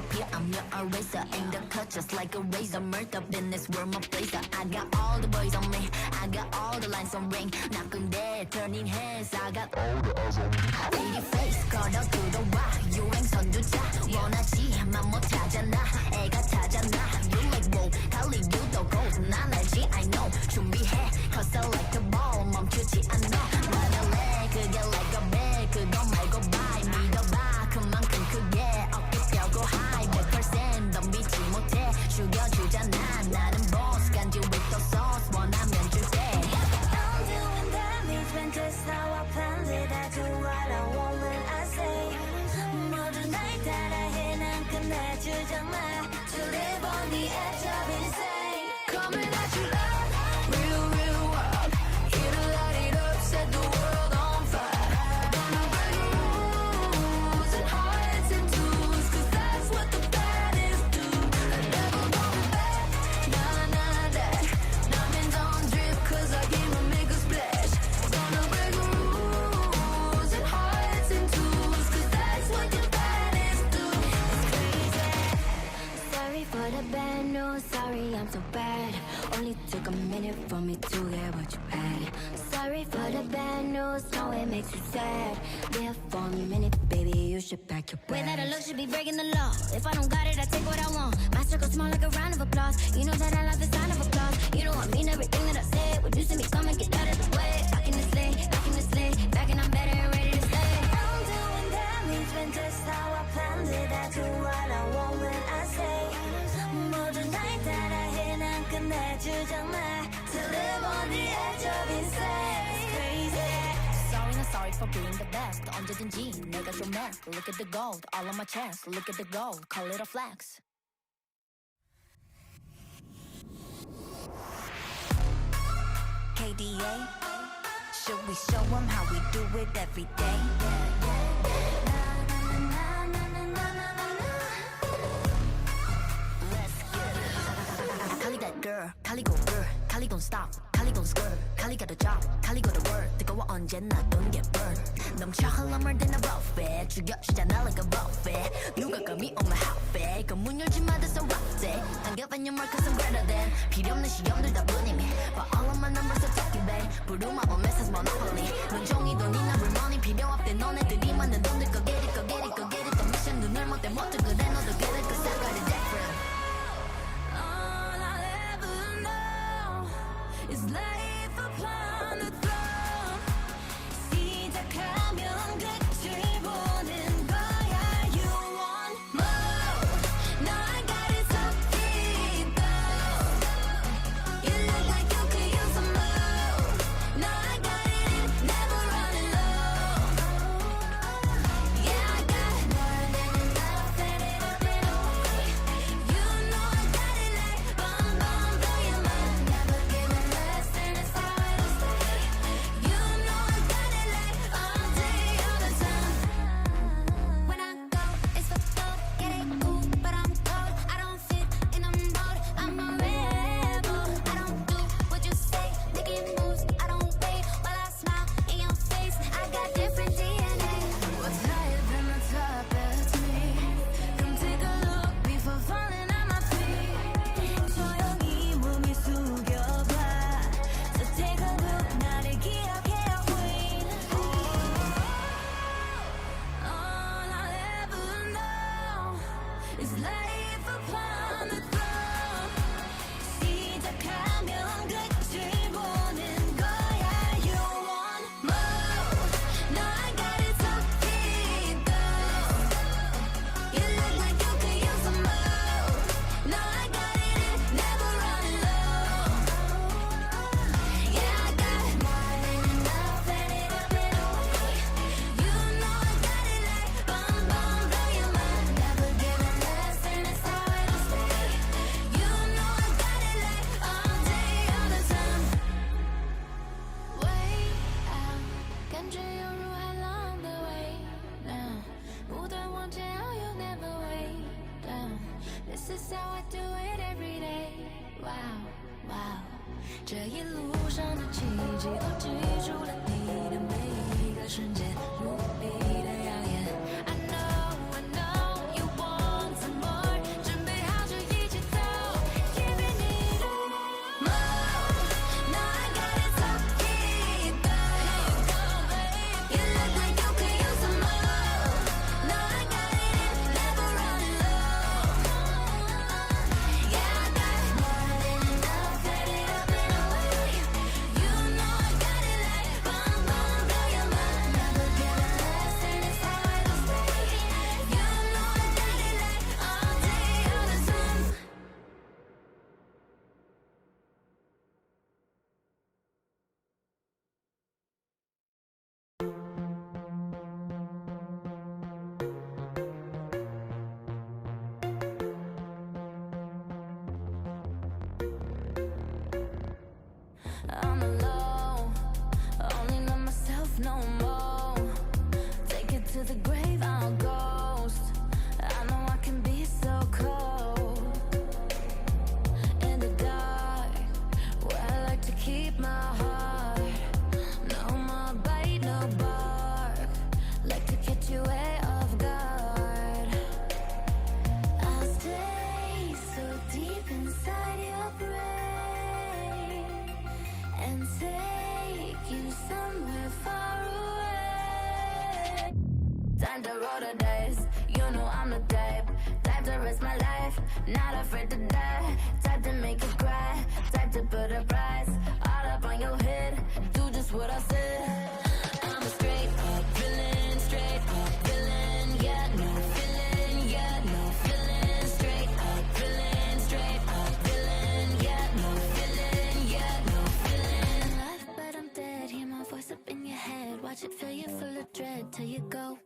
disappear. I'm your eraser. Ain't the cut just like a razor. Murder in this world, my blazer. I got all the boys on me. I got all the lines on ring. Not there, turning heads. I got all the eyes on me. Pretty face, 걸어 들어와. 유행 선두자. 원하지만 못 찾아나. 애가 찾아나. You like whoa. 달리 you도 go. 난 알지, I know. 준비해. Cause I like a ball. 멈추지 않아. 말할래. 그게 like a bag. 그거 말고 bye. 믿어봐. 그만큼 크게. 어깨 펴고 high. 100% 덤비지 못해. 죽여주잖아. 나는 boss. 간지 with the sauce. 원하면 줄게. I'm doing damage when just how I planned it. I do what I want when I say. 모두 날 따라해. 난 끝내주잖아. To live on the edge of insane. Coming at you loud. Real, real wild. Here to light it up. Set the world on fire. Gonna break the rules and hearts in twos. Cause that's what the baddest do. I never going back. Nah, nah, that. Diamonds on drip. Cause I came to make a splash. Gonna break the rules and hearts in twos. Cause that's what the baddest do. It's crazy. Sorry for the bad news, sorry I'm so bad. Only took a minute for me to get what you had. Sorry for the bad news, know it makes you sad. There for a minute, baby, you should pack your bags. Way that I look should be breaking the law. If I don't got it, I take what I want. My circle small like a round of applause. You know that I love the sound of applause. You know I mean everything that I say. Would you see me come and get out of the way? Back in the sleigh, back in the sleigh. Back and I'm better and ready to stay. I'm doing damage when just how I planned it. I do what I want when I say. 모두 날 따라해. 난 끝내주잖아. To live on the edge of insane. It's crazy. Sorry, not sorry for being the best. 언제든지 내가 좀 mess. Look at the gold, all on my chest. Look at the gold, call it a flex. KDA, should we show them how we do it every day? Kali that girl, Kali go girl, Kali gon' stop, Kali gon' skirt, Kali got a job, Kali got a word. 뜨거워 언제나 don't get burned. 넘쳐 흘러물 than a buffet, 죽여주잖아 like a buffet. 누가 감히 on my outfit, 그 문 열지 마 that's a rough day. Don't give any more cause I'm better than. 필요 없는 시험들 다 뿐이미. But all of my numbers are talking back. 부루마법 메시지 monopoly. 눈종이 돈이 나 money 필요 없대. 너네들이 만든 돈들 go get it, go get it, go get it. 더 미션 눈을 못 떼 못해 그래 너도 get it cause I got it different. It's life upon the throne. 시작하면 끝을 보는 거야. You want more? No, I got it so deep down. You look like you could use some more. No, I got it, never running low. Yeah, I got more than enough, and it up and away. You know I got it like bomb, bomb, blow your mind. Never giving less, and it's how it'll stay. You know I got it like all day, all the time. When I go, it's for gold, get it cool, but I'm cold. I don't fit in a mold, I'm a rebel. I don't do what you say, making moves. I don't wait while I smile in your face. I got different DNA. What's higher than the top? That's me. Come take a look before falling on my feet. 조용히 몸을 숙여봐. So take a look, 나를 기억해요, queen. All I'll ever know is life upon the throne. 시작하면 끝을 보는 거야. You want more? No, I got it so deep down. You look like you could use some more. No, I got it, never running low. Yeah, I got more than enough, and it up and away. You know I got it like bomb, bomb, blow your mind. Never giving less, and it's how it'll stay. You know I got it like all day, all the time. Way out，感觉犹如海浪的味道，不断往前，you never way down. This is how I do it every day. Wow, wow，这一路上的奇迹都记住了你的每一个瞬间，无比的耀眼。I know you want some more. not afraid to die. Type to make you cry, type to put a price all up on your head. Do just what I said. I'm a straight up villain, straight up villain. Yeah, no feeling, yeah, no feeling. Straight up villain, straight up villain. Yeah, no feeling, yeah, no feeling. Alive, but I'm dead. Hear my voice up in your head. Watch it fill you full of dread till you go.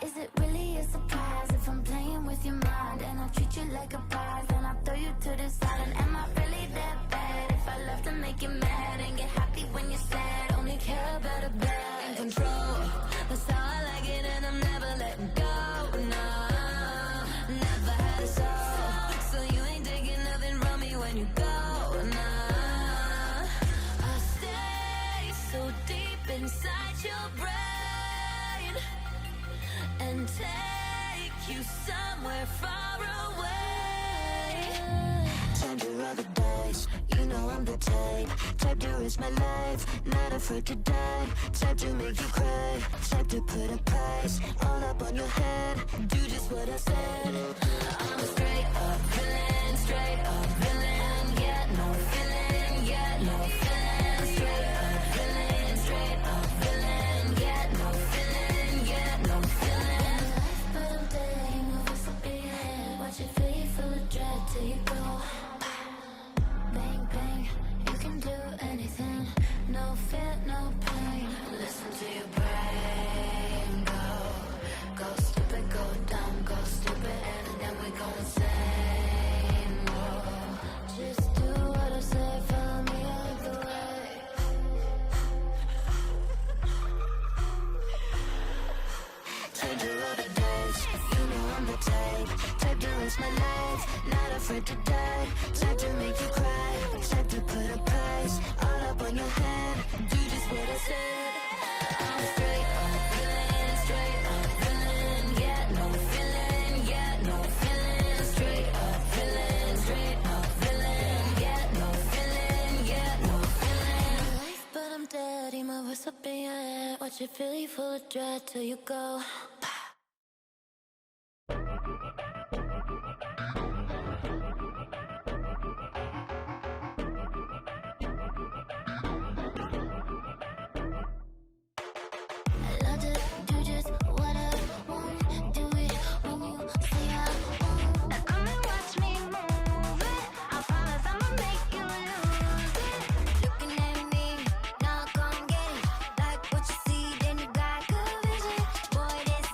Is it really a surprise if I'm playing with your mind and I treat you like a prize? Then I throw you to the side. And am I really that bad? If I love to make you mad and get happy when you're sad, only care about a bad. In control, that's how I like it, and I'm never letting go. No, never had a soul, so you ain't taking nothing from me when you go. No, I stay so deep inside your brain and take you somewhere far away. Time to roll the dice, you know I'm the type to risk my life, not afraid to die. Type to make you cry, type to put a price all up on your head. Do just what I said. I'm a straight up villain, straight up villain. Yeah, no feeling, yeah, no feeling. Straight up villain, straight up villain. Yeah, no feeling, yeah, no feeling. But I'm dead, you know what's up in your head. Watch it fill you full of dread till you go. Bang, bang, you can do anything. No fear, no pain. Listen to your brain go. Go stupid, go dumb, go stupid, and then we go insane. Whoa. Just do what I say, follow me all the way. Time to roll the dice, you know I'm the type to risk my life, not afraid to die. Type to make you cry, type to put a price all up on your head. Do just what I said. I'm a straight up villain, straight up villain. Yeah, no feeling, yeah, no feeling. Straight up villain, straight up villain. Yeah, no feeling, yeah, no feeling. Alive, but I'm dead, hear my voice up in your head. Watch it fill you full of dread till you go. I love to do just what I want. Do it when you say I won't. Now come and watch me move it. I promise I'ma make you lose it. Looking at me, now come get it. Like what you see, then you got good vision. Boy, this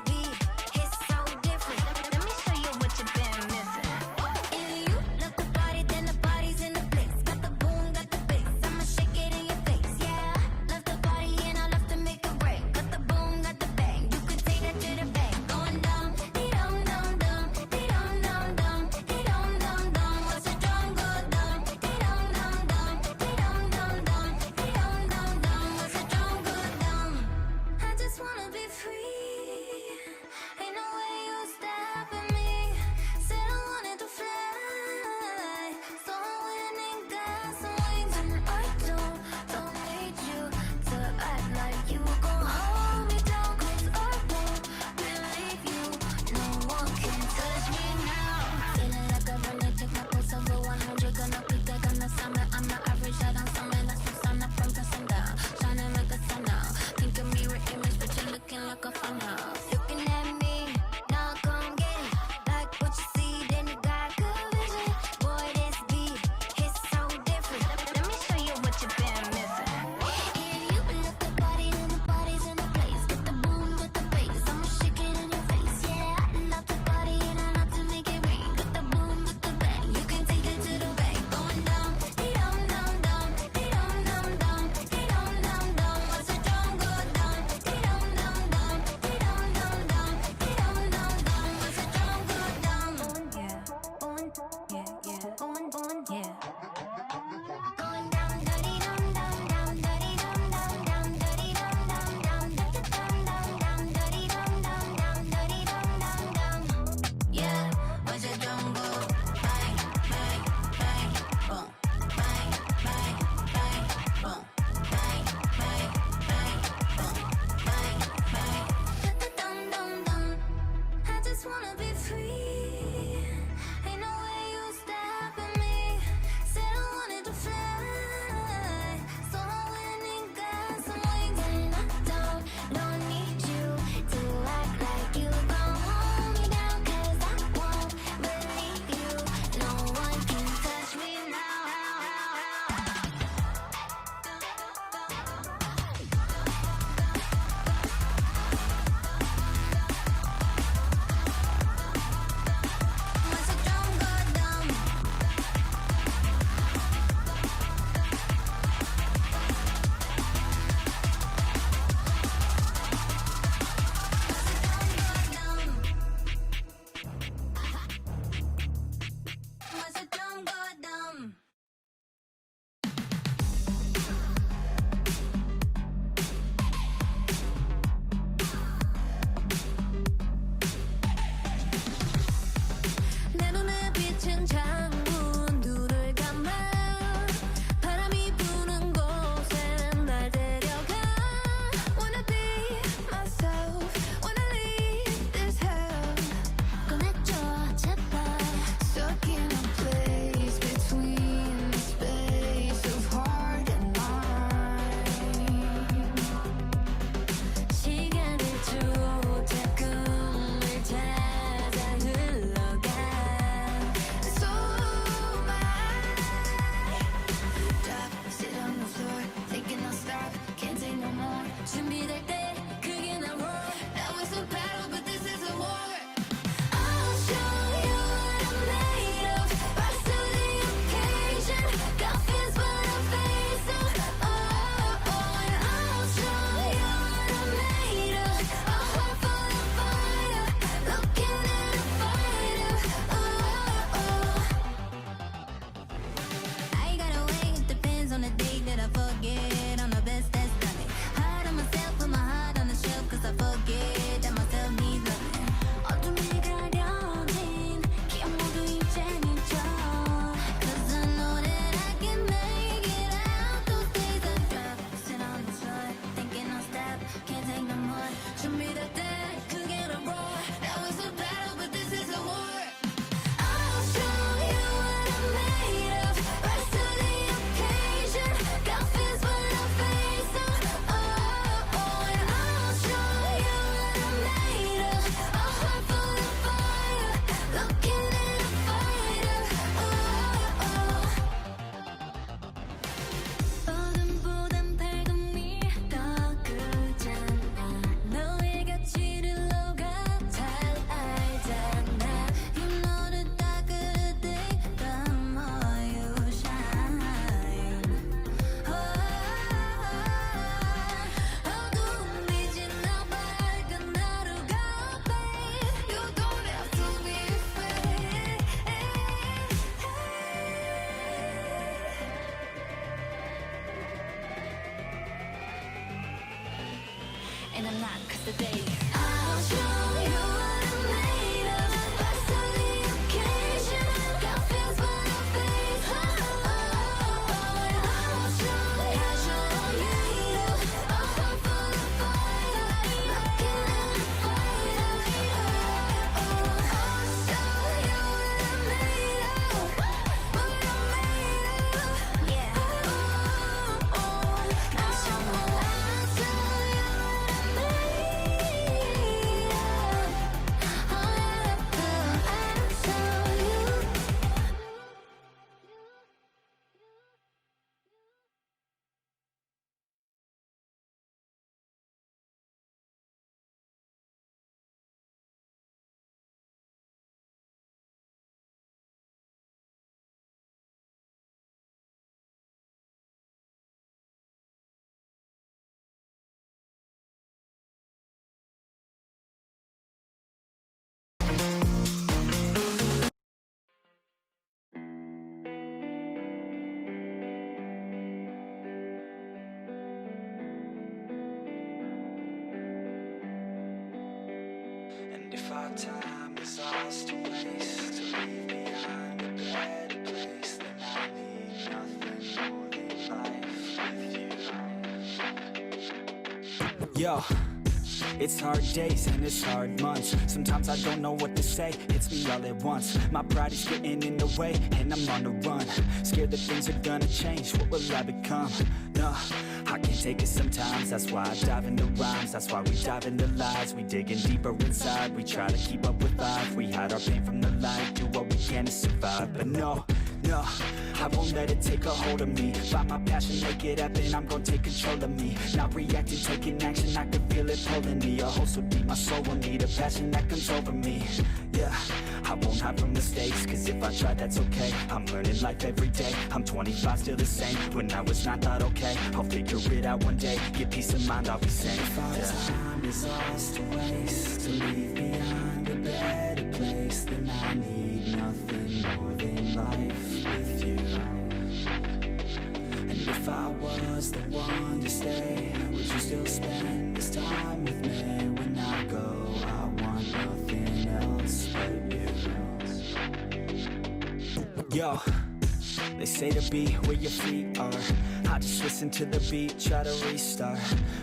and I'm not cause today I'll show you what I'm made of. Rise to the occasion. Got fears but no faith. I'll show you I'll come for the fight. Lock in the fight. I'll show you what I'm made of. What I'm made of. yeah I'll show you what I'm made And if our time is ours to waste, to leave behind a better place, then I need nothing more than life with you. Yo, it's hard days and it's hard months. Sometimes I don't know what to say, hits me all at once. My pride is getting in the way and I'm on the run. Scared that things are gonna change, what will I become? No, I can't take it sometimes. That's why I dive into rhymes, that's why we dive into lies. We digging deeper inside, we try to keep up with life. We hide our pain from the light, do what we can to survive. But no, I won't let it take a hold of me. Find my passion, make it happen, I'm gonna take control of me. Not reacting, taking action, I can feel it pulling me. A hole so deep, my soul will need a passion that comes over me. Yeah, I won't hide from mistakes, cause if I try, that's okay. I'm learning life every day, I'm 25, still the same. When I was 9, thought okay, I'll figure it out one day. Get peace of mind, I'll be sane. If our time is ours to waste, to leave behind a better place, then I need nothing more than life with you. And if I was the one to stay, would you still spend this time with me? When I go, I want nothing else but you. Yo, they say to be where your feet are. I just listen to the beat, try to restart.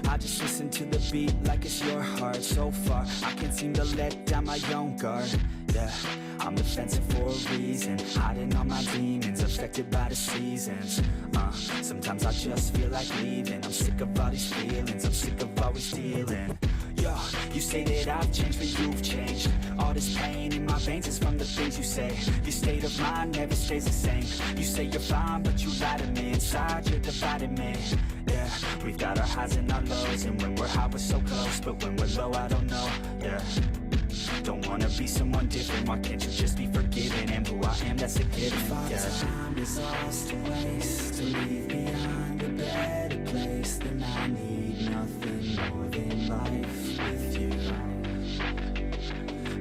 I just listen to the beat like it's your heart. So far, I can't seem to let down my own guard. Yeah, I'm defensive for a reason, hiding all my demons, affected by the seasons. Sometimes I just feel like leaving. I'm sick of all these feelings, I'm sick of always dealing. Yo, you say that I've changed, but you've changed. All this pain in my veins is from the things you say. Your state of mind never stays the same. You say you're fine, but you lie to me. Inside you're dividing me. Yeah, we've got our highs and our lows, and when we're high we're so close, but when we're low I don't know. Yeah, don't wanna be someone different. Why can't you just be forgiven? And who I am, that's a given. Yeah. Time is ours to waste, to leave behind a better place, then I need nothing more than life with you.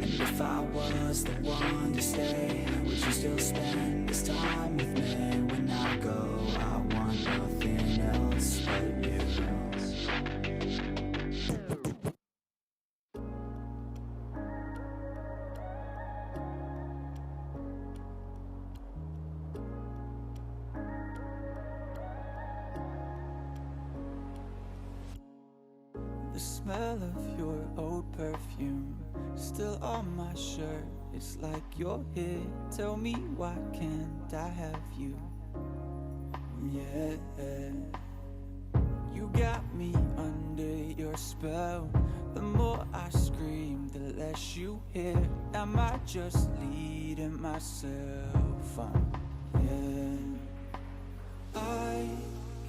And if I was the one to stay, would you still spend this time with me? When I go, I want nothing else but you. The smell of your old perfume still on my shirt. It's like you're here. Tell me, why can't I have you? Yeah, you got me under your spell. The more I scream, the less you hear. Am I just leading myself on? Yeah, I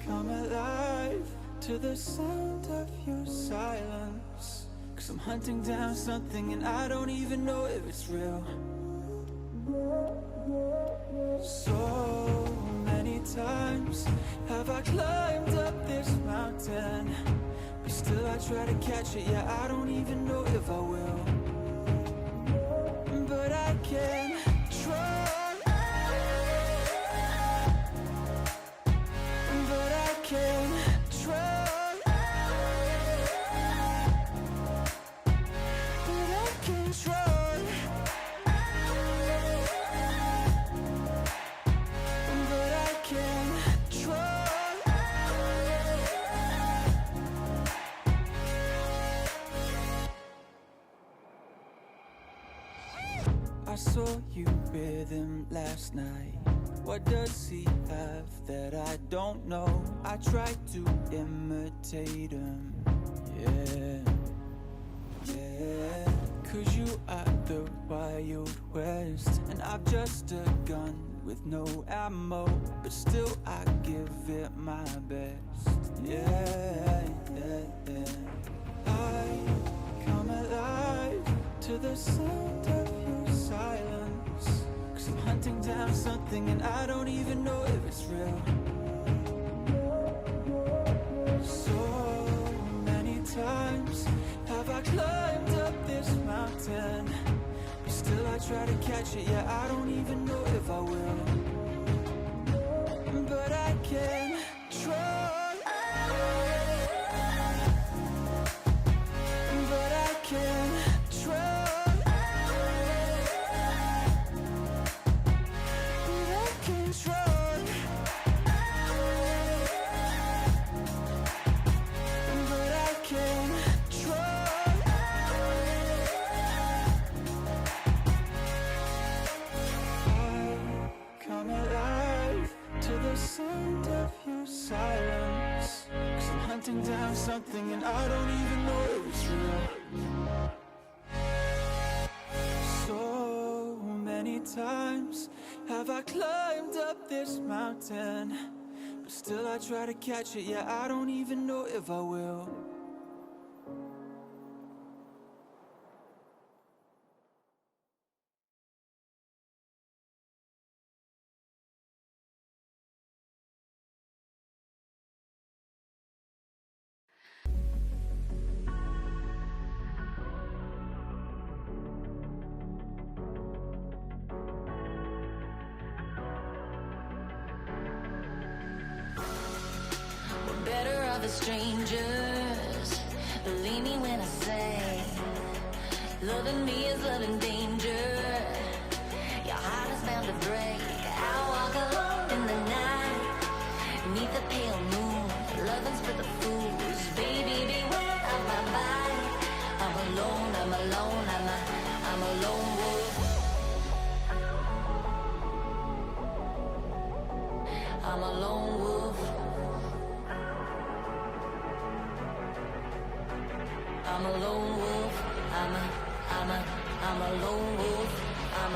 come alive to the sound of your silence, 'cause I'm hunting down something and I don't even know if it's real. So many times have I climbed up this mountain, but still I try to catch it, yeah, I don't even know if I will. But I can try. But I can try. saw you with him last night. What does he have that I don't know? I tried to imitate him. Yeah, yeah. 'Cause you are the Wild West, and I've just a gun with no ammo, but still I give it my best. Yeah, yeah, yeah. I come alive to the sound of your silence, 'cause I'm hunting down something and I don't even know if it's real. So many times have I climbed up this mountain, but still I try to catch it, yeah, I don't even know if I will. But I can try. But I can try. But I can try. But I can try. I come alive to the sound of your silence, 'cause I'm hunting down something and I don't even know if it's real. So many times have I climbed up this mountain, but still I try to catch it, yeah, I don't even know if I will. We're better off as strangers. Believe me when I say, loving me is loving danger. Your heart is bound to break. I walk alone in the night, neath the pale moon. Loving's for the fools. Baby, beware of my bite. I'm alone, I'm alone, I'm a lone wolf. I'm a lone wolf. I'm a lone wolf. I'm a lone wolf. I'm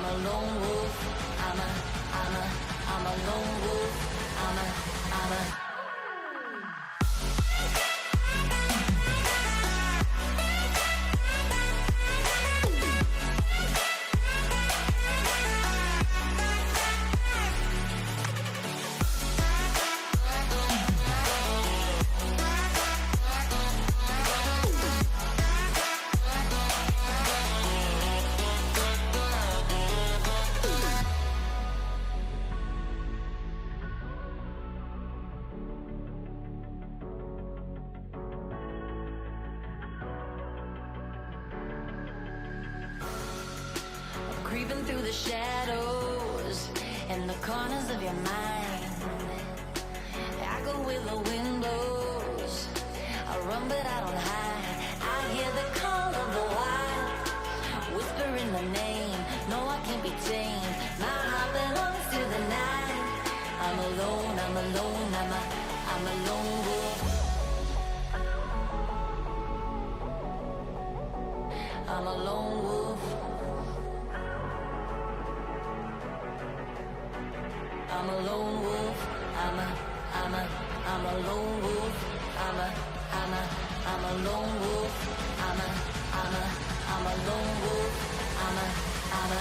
a lone wolf. I'm a lone wolf. I'm a creeping through the shadows and the corners of your mind. I go where the wind blows. I run but I don't hide. I hear the call of the wild, whispering the name. No, I can't be tamed. My heart belongs to the night. I'm alone, I'm alone, I'm a lone wolf. I'm a lone wolf. I'm a lone wolf. I'm a lone wolf. I'm a lone wolf. I'm a lone wolf. I'm a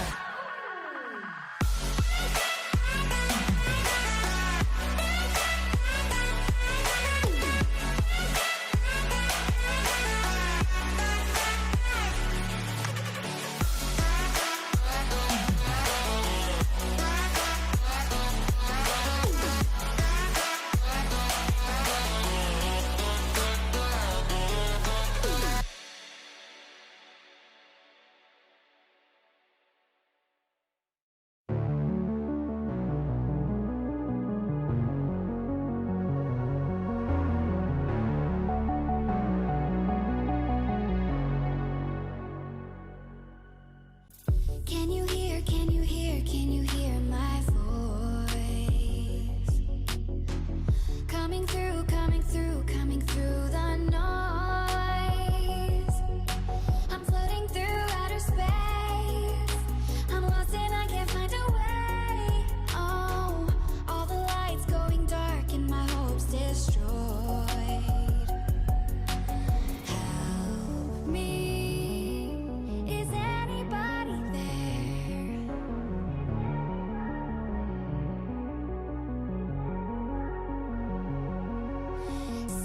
Can you hear, can you hear, can you hear my voice? Coming through, coming through, coming through the noise. I'm floating through outer space. I'm lost and I can't find a way. Oh, all the lights going dark and my hopes destroyed. Help me. Is anybody there?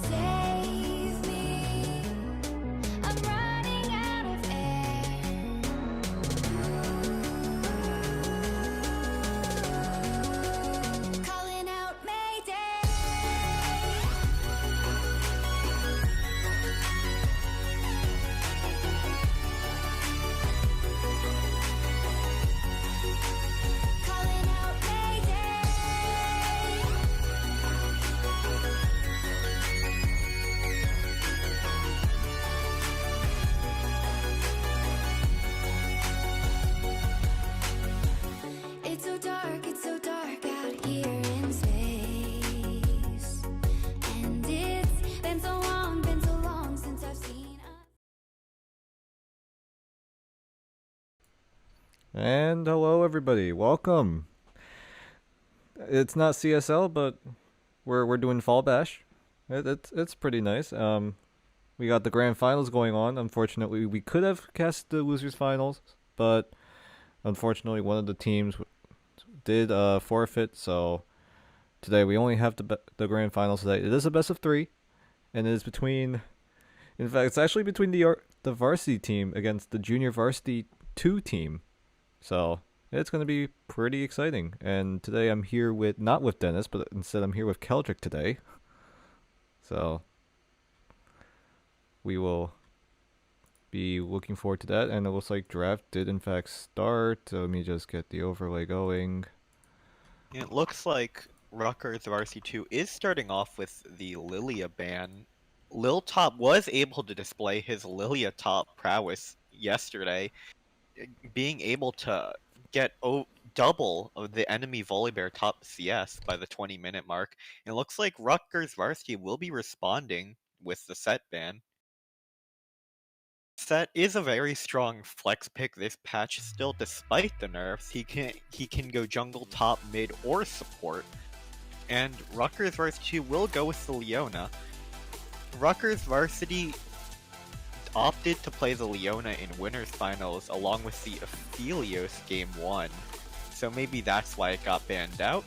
Save me. I'm running out of air. Calling out Mayday. Calling out Mayday. It's so dark out here in space. And it's been so long since I've seen us. And hello everybody, welcome. It's not CSL, but we're doing Fall Bash. It's pretty nice. We got the grand finals going on. Unfortunately, we could have cast the losers finals, but unfortunately one of the teams did forfeit. So today we only have the grand finals today. It is a best of 3, and it is between. In fact, it's actually between the varsity team against the junior varsity 2 team. So it's going to be pretty exciting. And today I'm here with, not with Dennis, but instead I'm here with Keldrick today. So we will be looking forward to that. And it looks like draft did in fact start. So let me just get the overlay going. It looks like Rutgers Varsity 2 is starting off with the Lilia ban. Lil Top was able to display his Lilia Top prowess yesterday, being able to get double of the enemy Volibear top CS by the 20-minute mark. It looks like Rutgers Varsity will be responding with the Set ban. Set is a very strong flex pick this patch still, despite the nerfs. He can go jungle, top, mid, or support. And Rutgers Varsity 2 will go with the Leona. Rutgers Varsity opted to play the Leona in winners finals along with the Aphelios game 1. So maybe that's why it got banned out.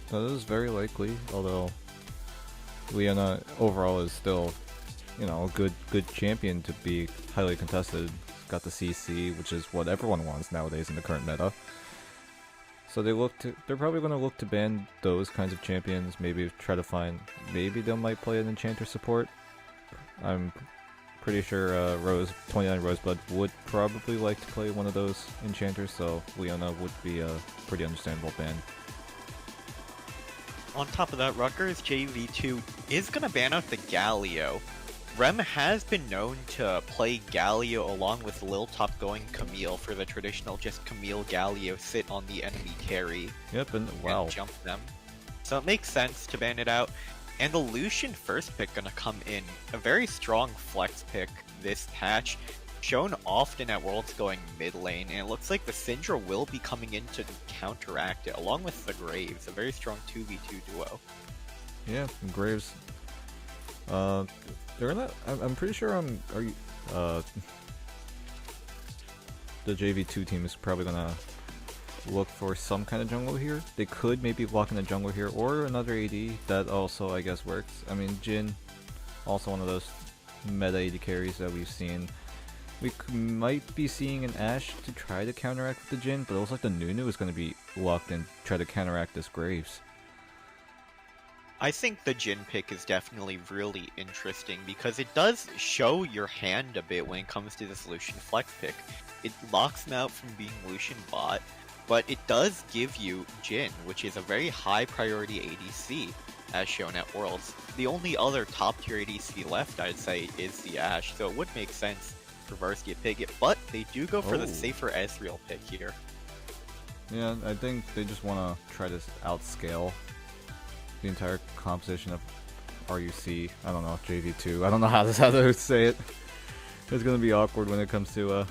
That is very likely, although Leona overall is still, you know, a good champion to be highly contested. It's got the CC, which is what everyone wants nowadays in the current meta. So they're probably going to look to ban those kinds of champions. Maybe try to find, maybe they might play an Enchanter support. I'm pretty sure 29 Rosebud would probably like to play one of those Enchanters, so Leona would be a pretty understandable ban. On top of that, Rutgers JV2 is going to ban out the Galio. Rem has been known to play Galio along with Lil Top going Camille for the traditional just Camille Galio sit on the enemy carry. Yep, and wow. And jump them. So it makes sense to ban it out. And the Lucian first pick gonna come in. A very strong flex pick this patch. Shown often at Worlds going mid lane, and it looks like the Syndra will be coming in to counteract it, along with the Graves, a very strong 2v2 duo. Yeah, and Graves. They're not. I'm pretty sure. The JV2 team is probably gonna look for some kind of jungle here. They could maybe lock in a jungle here or another AD. That also, I guess, works. I mean, Jhin, also one of those meta AD carries that we've seen. We might be seeing an Ashe to try to counteract with the Jhin, but it looks like the Nunu is going to be locked in, try to counteract this Graves. I think the Jhin pick is definitely really interesting because it does show your hand a bit when it comes to this Lucian flex pick. It locks him out from being Lucian bot, but it does give you Jhin, which is a very high priority ADC, as shown at Worlds. The only other top tier ADC left, I'd say, is the Ashe, so it would make sense for Varsity pick it, but they do go for the Oh. safer Ezreal pick here. Yeah, I think they just want to try to outscale the entire composition of RUC. I don't know, JV2. I don't know how to say it. It's gonna be awkward when it comes to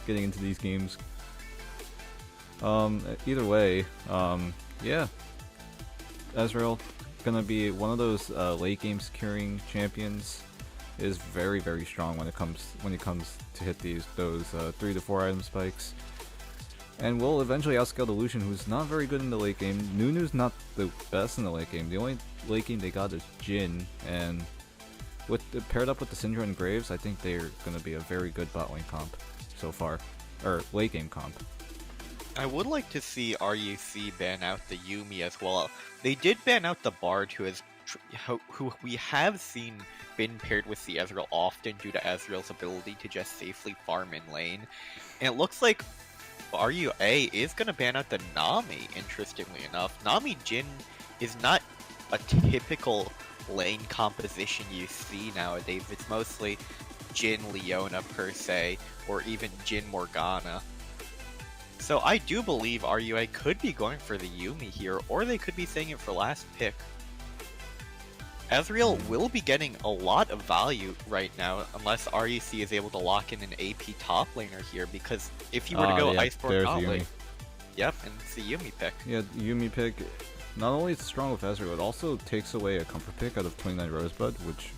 getting into these games. Either way, yeah, Ezreal gonna be one of those late game securing champions. Is very strong when it comes to hit those 3 to 4 item spikes. And will eventually outscale the Lucian, who's not very good in the late game. Nunu's not the best in the late game. The only late game they got is Jhin, and paired up with the Syndra and Graves, I think they're going to be a very good bot lane comp so far. Or late game comp. I would like to see RUC ban out the Yuumi as well. They did ban out the Bard, who we have seen been paired with the Ezreal often due to Ezreal's ability to just safely farm in lane. And it looks like RUA is going to ban out the Nami, interestingly enough. Nami Jhin is not a typical lane composition you see nowadays. It's mostly Jhin Leona per se, or even Jhin Morgana. So I do believe RUA could be going for the Yuumi here, or they could be saying it for last pick. Ezreal will be getting a lot of value right now, unless RUC is able to lock in an AP top laner here, because if you were to go yeah, Iceborne there's Gauntlet, Yuumi. yep, and it's the Yuumi pick. Yeah, Yuumi pick, not only is it strong with Ezreal, it also takes away a comfort pick out of 29 Rosebud, which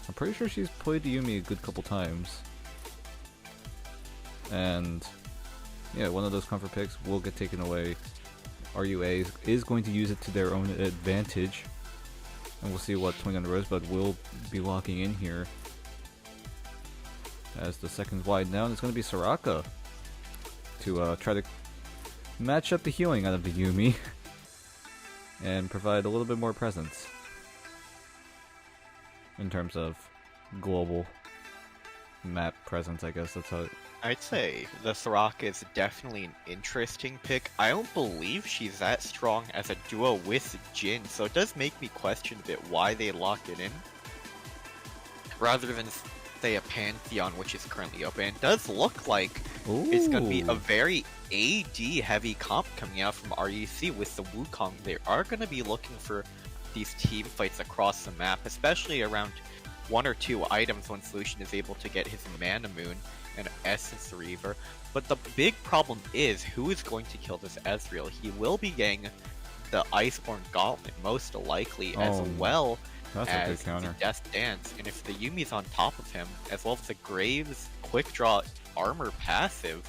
I'm pretty sure she's played the Yuumi a good couple times. And yeah, one of those comfort picks will get taken away. RUA is going to use it to their own advantage. And we'll see what 29 Rosebud will be locking in here. As the seconds wide down, it's going to be Soraka to try to match up the healing out of the Yuumi and provide a little bit more presence in terms of global map presence, I guess that's how it... I'd say the Soraka is definitely an interesting pick. I don't believe she's that strong as a duo with Jhin, so it does make me question a bit why they locked it in. Rather than, say, a Pantheon, which is currently open. It does look like it's going to be a very AD-heavy comp coming out from RUC with the Wukong. They are going to be looking for these team fights across the map, especially around 1 or 2 items when Solution is able to get his Mana Moon and Essence Reaver. But the big problem is who is going to kill this Ezreal. He will be getting the Iceborne Gauntlet most likely, as well as the Death Dance. And if the Yuumi's on top of him, as well as the Graves Quick Draw Armor passive,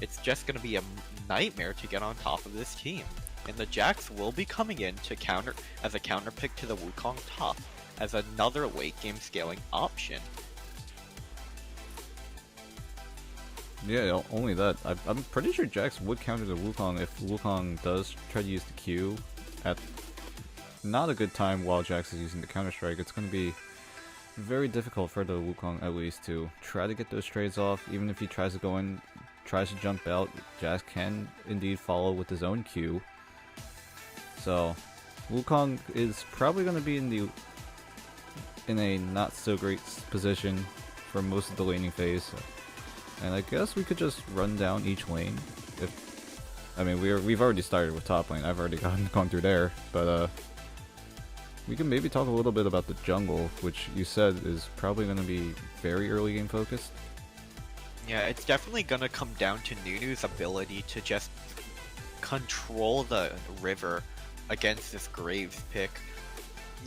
it's just going to be a nightmare to get on top of this team. And the Jax will be coming in to counter as a counter pick to the Wukong top, as another late game scaling option. Yeah, only that. I'm pretty sure Jax would counter the Wukong if Wukong does try to use the Q at not a good time while Jax is using the Counter-Strike. It's going to be very difficult for the Wukong, at least, to try to get those trades off. Even if he tries to go in, tries to jump out, Jax can indeed follow with his own Q. So, Wukong is probably going to be in a not so great position for most of the laning phase. And I guess we could just run down each lane. I mean, we've already started with top lane. I've already gone through there, but we can maybe talk a little bit about the jungle, which you said is probably going to be very early game focused. Yeah, it's definitely going to come down to Nunu's ability to just control the river against this Graves pick.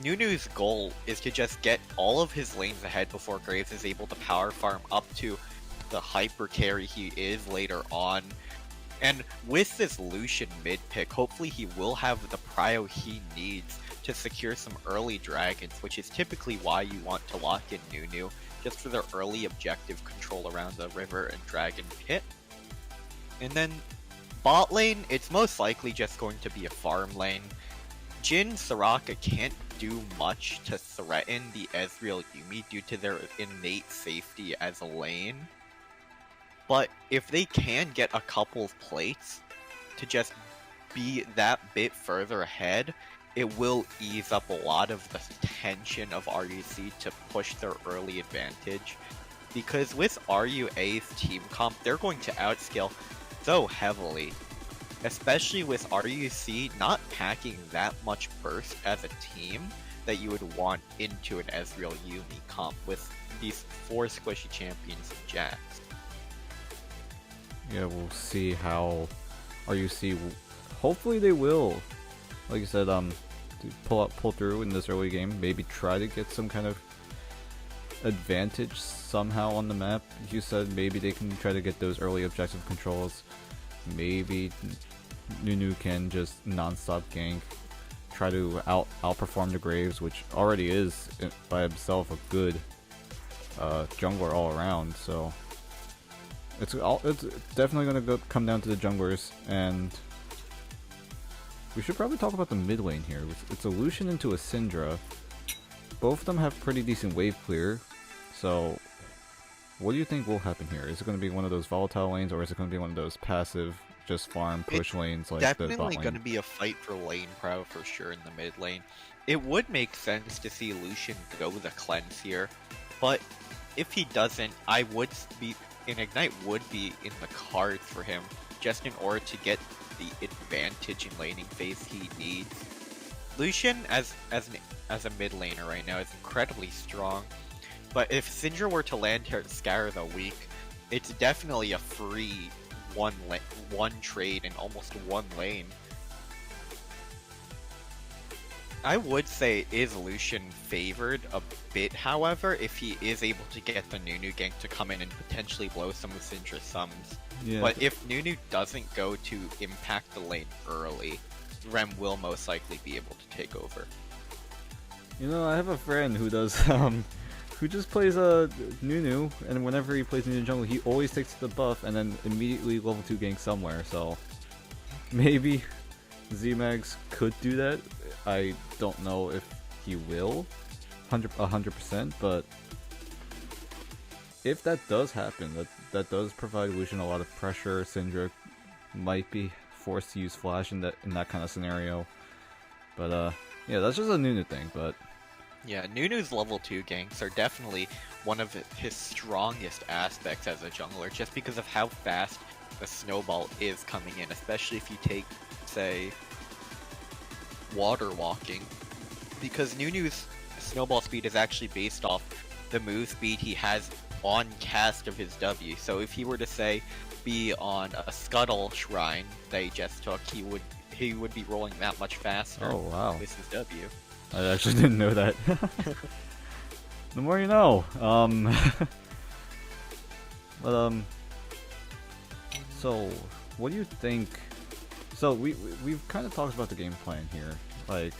Nunu's goal is to just get all of his lanes ahead before Graves is able to power farm up to the hyper carry he is later on. And with this Lucian mid pick, hopefully he will have the prio he needs to secure some early dragons, which is typically why you want to lock in Nunu, just for their early objective control around the river and dragon pit. And then bot lane, it's most likely just going to be a farm lane. Jhin Soraka can't do much to threaten the Ezreal Yuumi due to their innate safety as a lane. But if they can get a couple of plates to just be that bit further ahead, it will ease up a lot of the tension of RUC to push their early advantage. because with RUA's team comp, they're going to outscale so heavily, especially with RUC not packing that much burst as a team that you would want into an Ezreal Yuumi comp with these 4 squishy champions and Jax. Yeah, we'll see how RUC. Hopefully they will, like you said, pull through in this early game. Maybe try to get some kind of advantage somehow on the map. You said maybe they can try to get those early objective controls. Maybe Nunu can just non-stop gank, try to outperform the Graves, which already is by himself a good jungler all around. So it's definitely gonna come down to the junglers, and we should probably talk about the mid lane here. It's a Lucian into a Syndra. Both of them have pretty decent wave clear. So what do you think will happen here? Is it going to be one of those volatile lanes, or is it going to be one of those passive, just farm push lanes like the bot lane? Definitely going to be a fight for lane pro for sure in the mid lane. It would make sense to see Lucian go the cleanse here, but if he doesn't, an Ignite would be in the cards for him, just in order to get the advantage in laning phase he needs. Lucian as a mid laner right now is incredibly strong, but if Syndra were to land here at Scour the Week, it's definitely a free one trade in almost one lane. I would say is Lucian favored a bit, however, if he is able to get the Nunu gank to come in and potentially blow some of Syndra's sums. Yeah. But if Nunu doesn't go to impact the lane early, Rem will most likely be able to take over. You know, I have a friend who does who just plays Nunu, and whenever he plays Nunu jungle, he always takes the buff and then immediately level 2 gank somewhere. So maybe ZMags could do that. I don't know if he will 100%, but if that does happen, that does provide Lucian a lot of pressure. Syndra might be forced to use Flash in that kind of scenario. But yeah, that's just a Nunu thing. But yeah, Nunu's level 2 ganks are definitely one of his strongest aspects as a jungler, just because of how fast the snowball is coming in, especially if you take, say, water walking, because Nunu's snowball speed is actually based off the move speed he has on cast of his W. So if he were to, say, be on a Scuttle Shrine that he just took, he would be rolling that much faster. Oh wow, with his W. I actually didn't know that. The more you know. But so what do you think? So we've kind of talked about the game plan here. Like,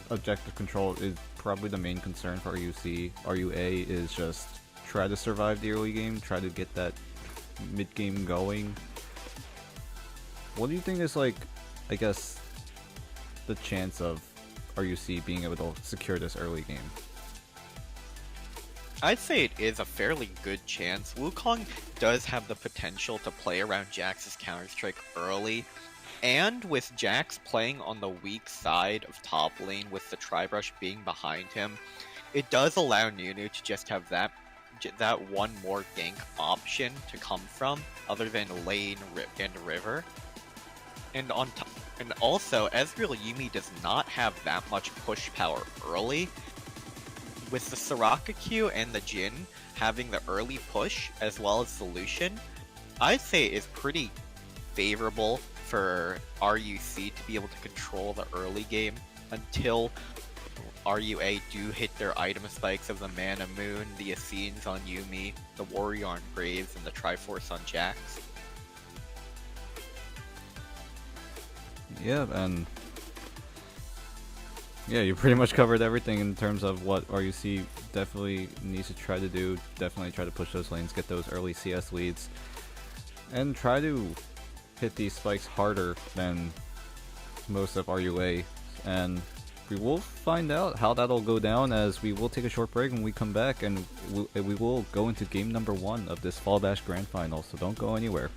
objective control is probably the main concern for RUC. RUA is just try to survive the early game, try to get that mid game going. What do you think is, like, I guess, the chance of RUC being able to secure this early game? I'd say it is a fairly good chance. Wukong does have the potential to play around Jax's Counter-Strike early, and with Jax playing on the weak side of top lane with the Tribrush being behind him, it does allow Nunu to just have that one more gank option to come from, other than lane and river. And also, Ezreal Yuumi does not have that much push power early. With the Soraka Q and the Jhin having the early push, as well as the Lucian, I'd say it is pretty favorable for RUC to be able to control the early game until RUA do hit their item spikes of the Mana Moon, the Essenes on Yuumi, the Warrior on Graves, and the Triforce on Jax. Yeah, and yeah, you pretty much covered everything in terms of what RUC definitely needs to try to do. Definitely try to push those lanes, get those early CS leads, and try to hit these spikes harder than most of RUA. And we will find out how that'll go down, as we will take a short break when we come back, and we will go into game number 1 of this Fall Bash Grand Final, so don't go anywhere.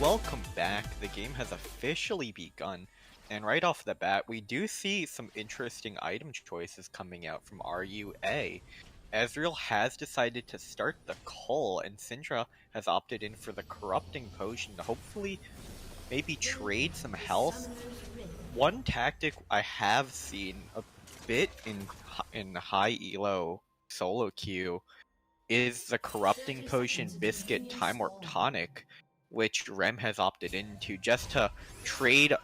welcome back. The game has officially begun, and right off the bat, we do see some interesting item choices coming out from RUA. Ezreal has decided to start the Cull, and Syndra has opted in for the Corrupting Potion to hopefully maybe trade some health. One tactic I have seen a bit in high elo solo queue is the Corrupting Potion Biscuit Time Warp Tonic, which Rem has opted into just to trade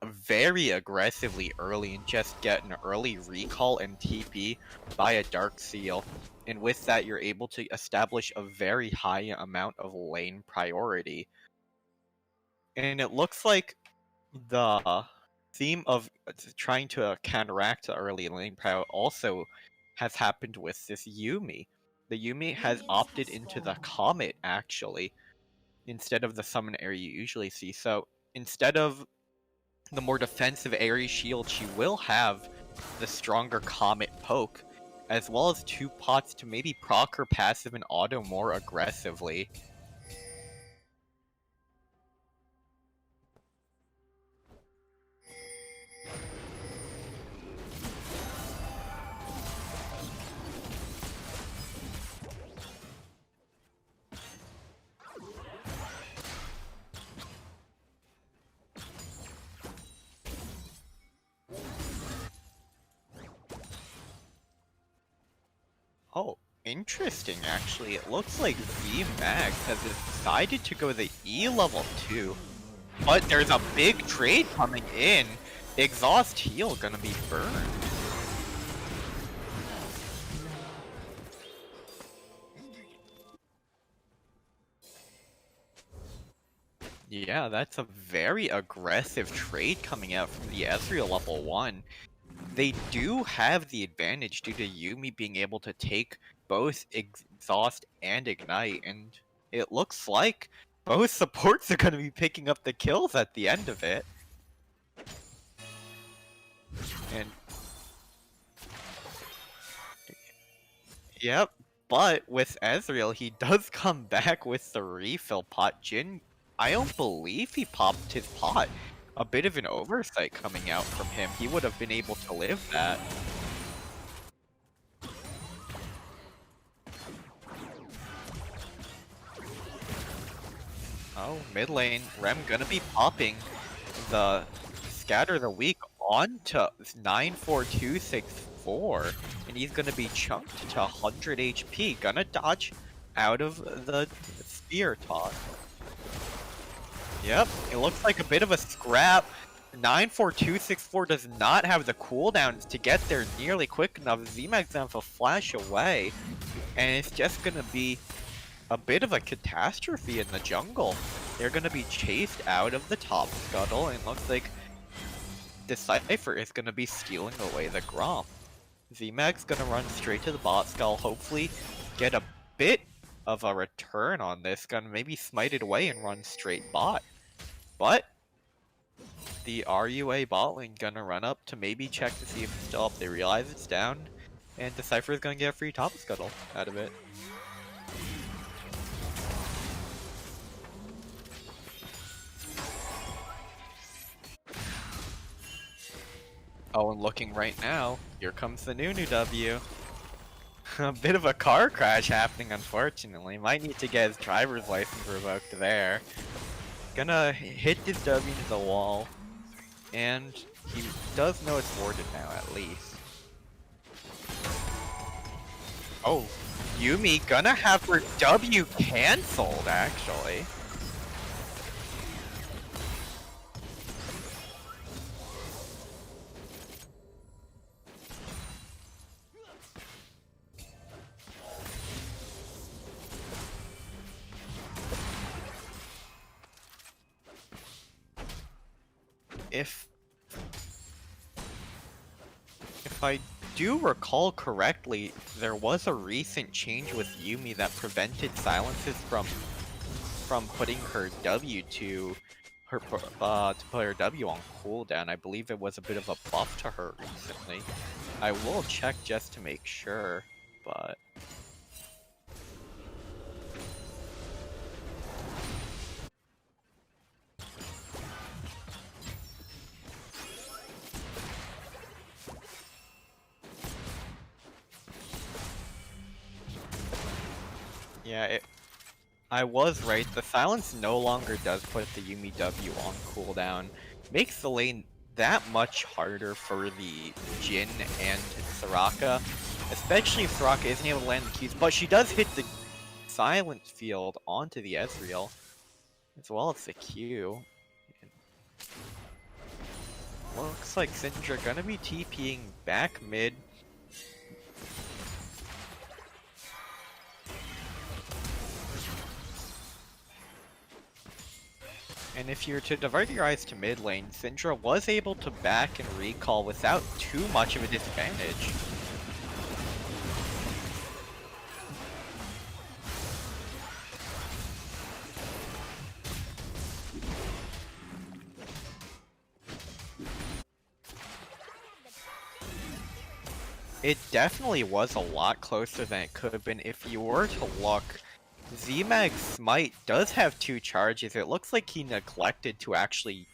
very aggressively early and just get an early recall and TP by a Dark Seal. And with that, you're able to establish a very high amount of lane priority. And it looks like the theme of trying to counteract the early lane priority also has happened with this Yuumi. The Yuumi has opted into the Comet, actually, instead of the summon area you usually see. So instead of the more defensive area shield, she will have the stronger Comet poke, as well as 2 pots to maybe proc her passive and auto more aggressively. Oh, interesting actually. It looks like VMAX has decided to go the E level 2. But there's a big trade coming in. Exhaust heal gonna be burned. Yeah, that's a very aggressive trade coming out from the Ezreal level 1. They do have the advantage due to Yuumi being able to take both Exhaust and Ignite, and it looks like both supports are going to be picking up the kills at the end of it. And yep, but with Ezreal, he does come back with the refill pot. Jhin, I don't believe he popped his pot. A bit of an oversight coming out from him. He would have been able to live that. Oh, mid lane, Rem gonna be popping the Scatter the Weak onto 94264, and he's gonna be chunked to 100 HP. Gonna dodge out of the spear toss. Yep, it looks like a bit of a scrap. 94264 does not have the cooldowns to get there nearly quick enough. ZMAX have a flash away, and it's just gonna be a bit of a catastrophe in the jungle. They're gonna be chased out of the top scuttle, and looks like Decipher is gonna be stealing away the Grom. ZMAX gonna run straight to the bot skull, hopefully get a bit of a return on this, gonna maybe smite it away and run straight bot. But the RUA bot lane gonna run up to maybe check to see if it's still up. They realize it's down, and Decipher is gonna get a free top scuttle out of it. Oh, and looking right now, here comes the new W. A bit of a car crash happening, unfortunately. Might need to get his driver's license revoked there. Gonna hit his W into the wall. And he does know it's warded now, at least. Oh, Yuumi gonna have her W cancelled, actually. If I do recall correctly, there was a recent change with Yuumi that prevented silences from putting her W to put her W on cooldown. I believe it was a bit of a buff to her recently. I will check just to make sure, but Yeah, I was right. The silence no longer does put the Yumi W on cooldown. Makes the lane that much harder for the Jin and Soraka. Especially if Soraka isn't able to land the Qs, but she does hit the silent field onto the Ezreal. As well as the Q. And looks like Syndra gonna be TPing back mid. And if you're to divert your eyes to mid lane, Syndra was able to back and recall without too much of a disadvantage. It definitely was a lot closer than it could have been. If you were to look, Z-Mag's Smite does have 2 charges. It looks like he neglected to actually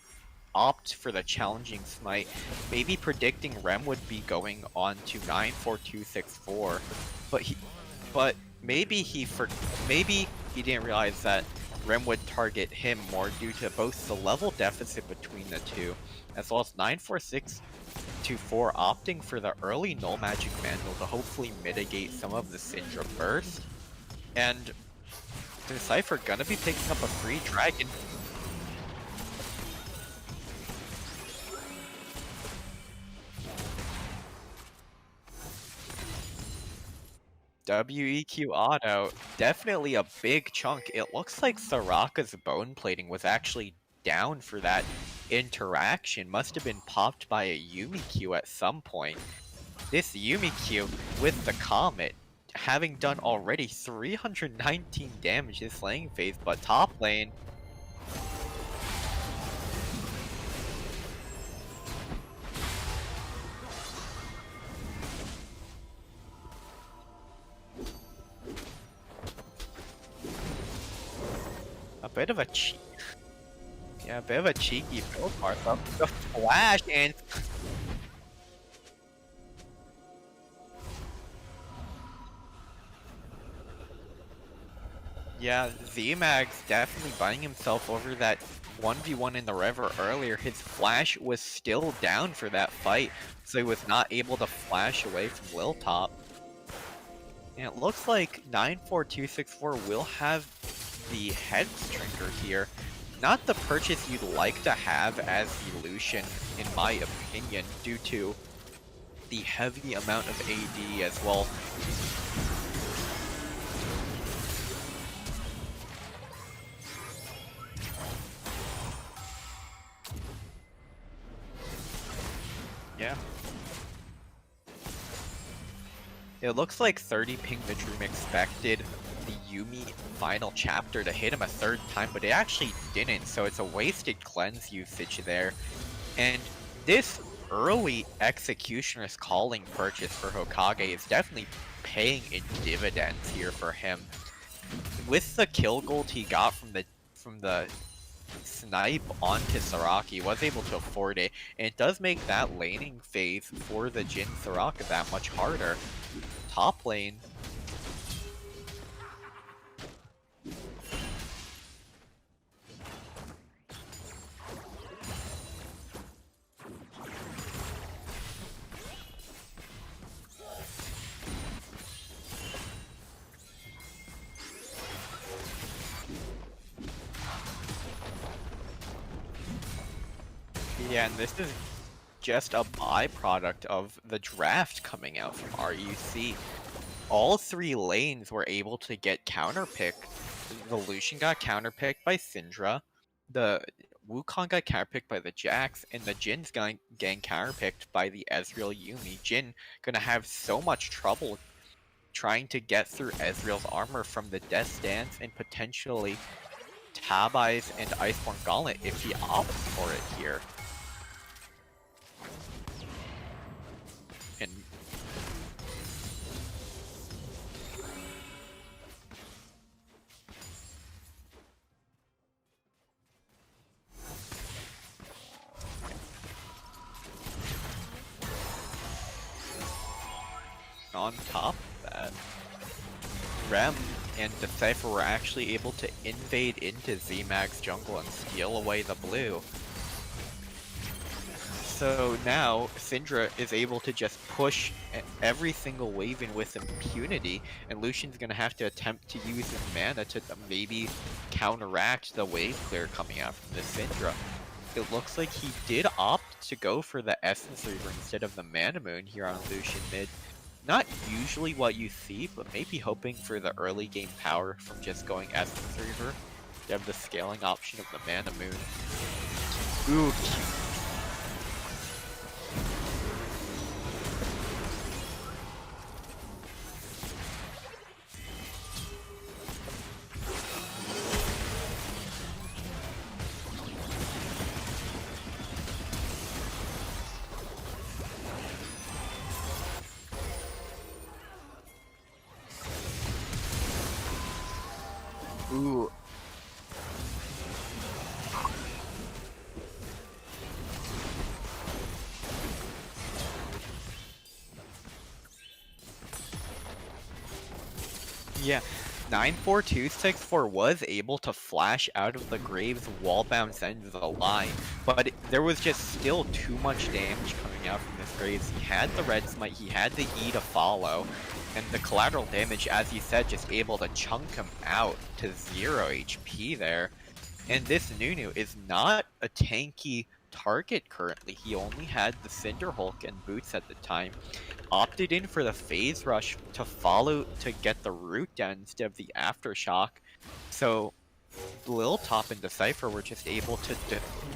opt for the challenging Smite, maybe predicting Rem would be going on to 94264, but maybe he didn't realize that Rem would target him more due to both the level deficit between the two, as well as 94624 opting for the early Null Magic Mandal to hopefully mitigate some of the Syndra burst, and Decipher gonna be picking up a free dragon. WEQ auto, definitely a big chunk. It looks like Soraka's bone plating was actually down for that interaction. Must have been popped by a Yumi Q at some point. This Yumi Q with the Comet, having done already 319 damage this lane phase, but top lane. A bit of a a bit of a cheeky build Martha. The flash and yeah, Z-Mag's definitely buying himself over that 1v1 in the river earlier. His flash was still down for that fight, so he was not able to flash away from Lil Top. And it looks like 94264 will have the head stringer here. Not the purchase you'd like to have as the Lucian, in my opinion, due to the heavy amount of AD as well. Yeah. It looks like 30 ping the Dream expected the Yumi final chapter to hit him a third time, but it actually didn't, so it's a wasted cleanse usage there. And this early Executioner's Calling purchase for Hokage is definitely paying in dividends here for him. With the kill gold he got from the snipe onto Soraka, he was able to afford it, and it does make that laning phase for the Jin Soraka that much harder. Top lane. Yeah, and this is just a byproduct of the draft coming out from RUC. All 3 lanes were able to get counterpicked. The Lucian got counterpicked by Syndra, the Wukong got counterpicked by the Jax, and the Jin's getting counterpicked by the Ezreal Yumi. Jin gonna have so much trouble trying to get through Ezreal's armor from the Death Dance and potentially Tab Eyes and Iceborne Gauntlet if he opts for it here. And on top of that, Rem and Decipher were actually able to invade into Z-Mag's jungle and steal away the blue. So now, Syndra is able to just push every single wave in with impunity, and Lucian's gonna have to attempt to use his mana to maybe counteract the wave clear coming out from the Syndra. It looks like he did opt to go for the Essence Reaver instead of the Mana Moon here on Lucian mid. Not usually what you see, but maybe hoping for the early game power from just going Essence Reaver. You have the scaling option of the Mana Moon. Ooh, cute. Ooh. Yeah, 94264 was able to flash out of the Graves wall bounce end of the line, but there was just still too much damage coming out from this Graves. He had the red smite, he had the E to follow, and the collateral damage, as you said, just able to chunk him out to 0 HP there. And this Nunu is not a tanky target currently. He only had the Cinderhulk and boots at the time. Opted in for the phase rush to follow to get the root down instead of the aftershock. So Lil Top and Decipher were just able to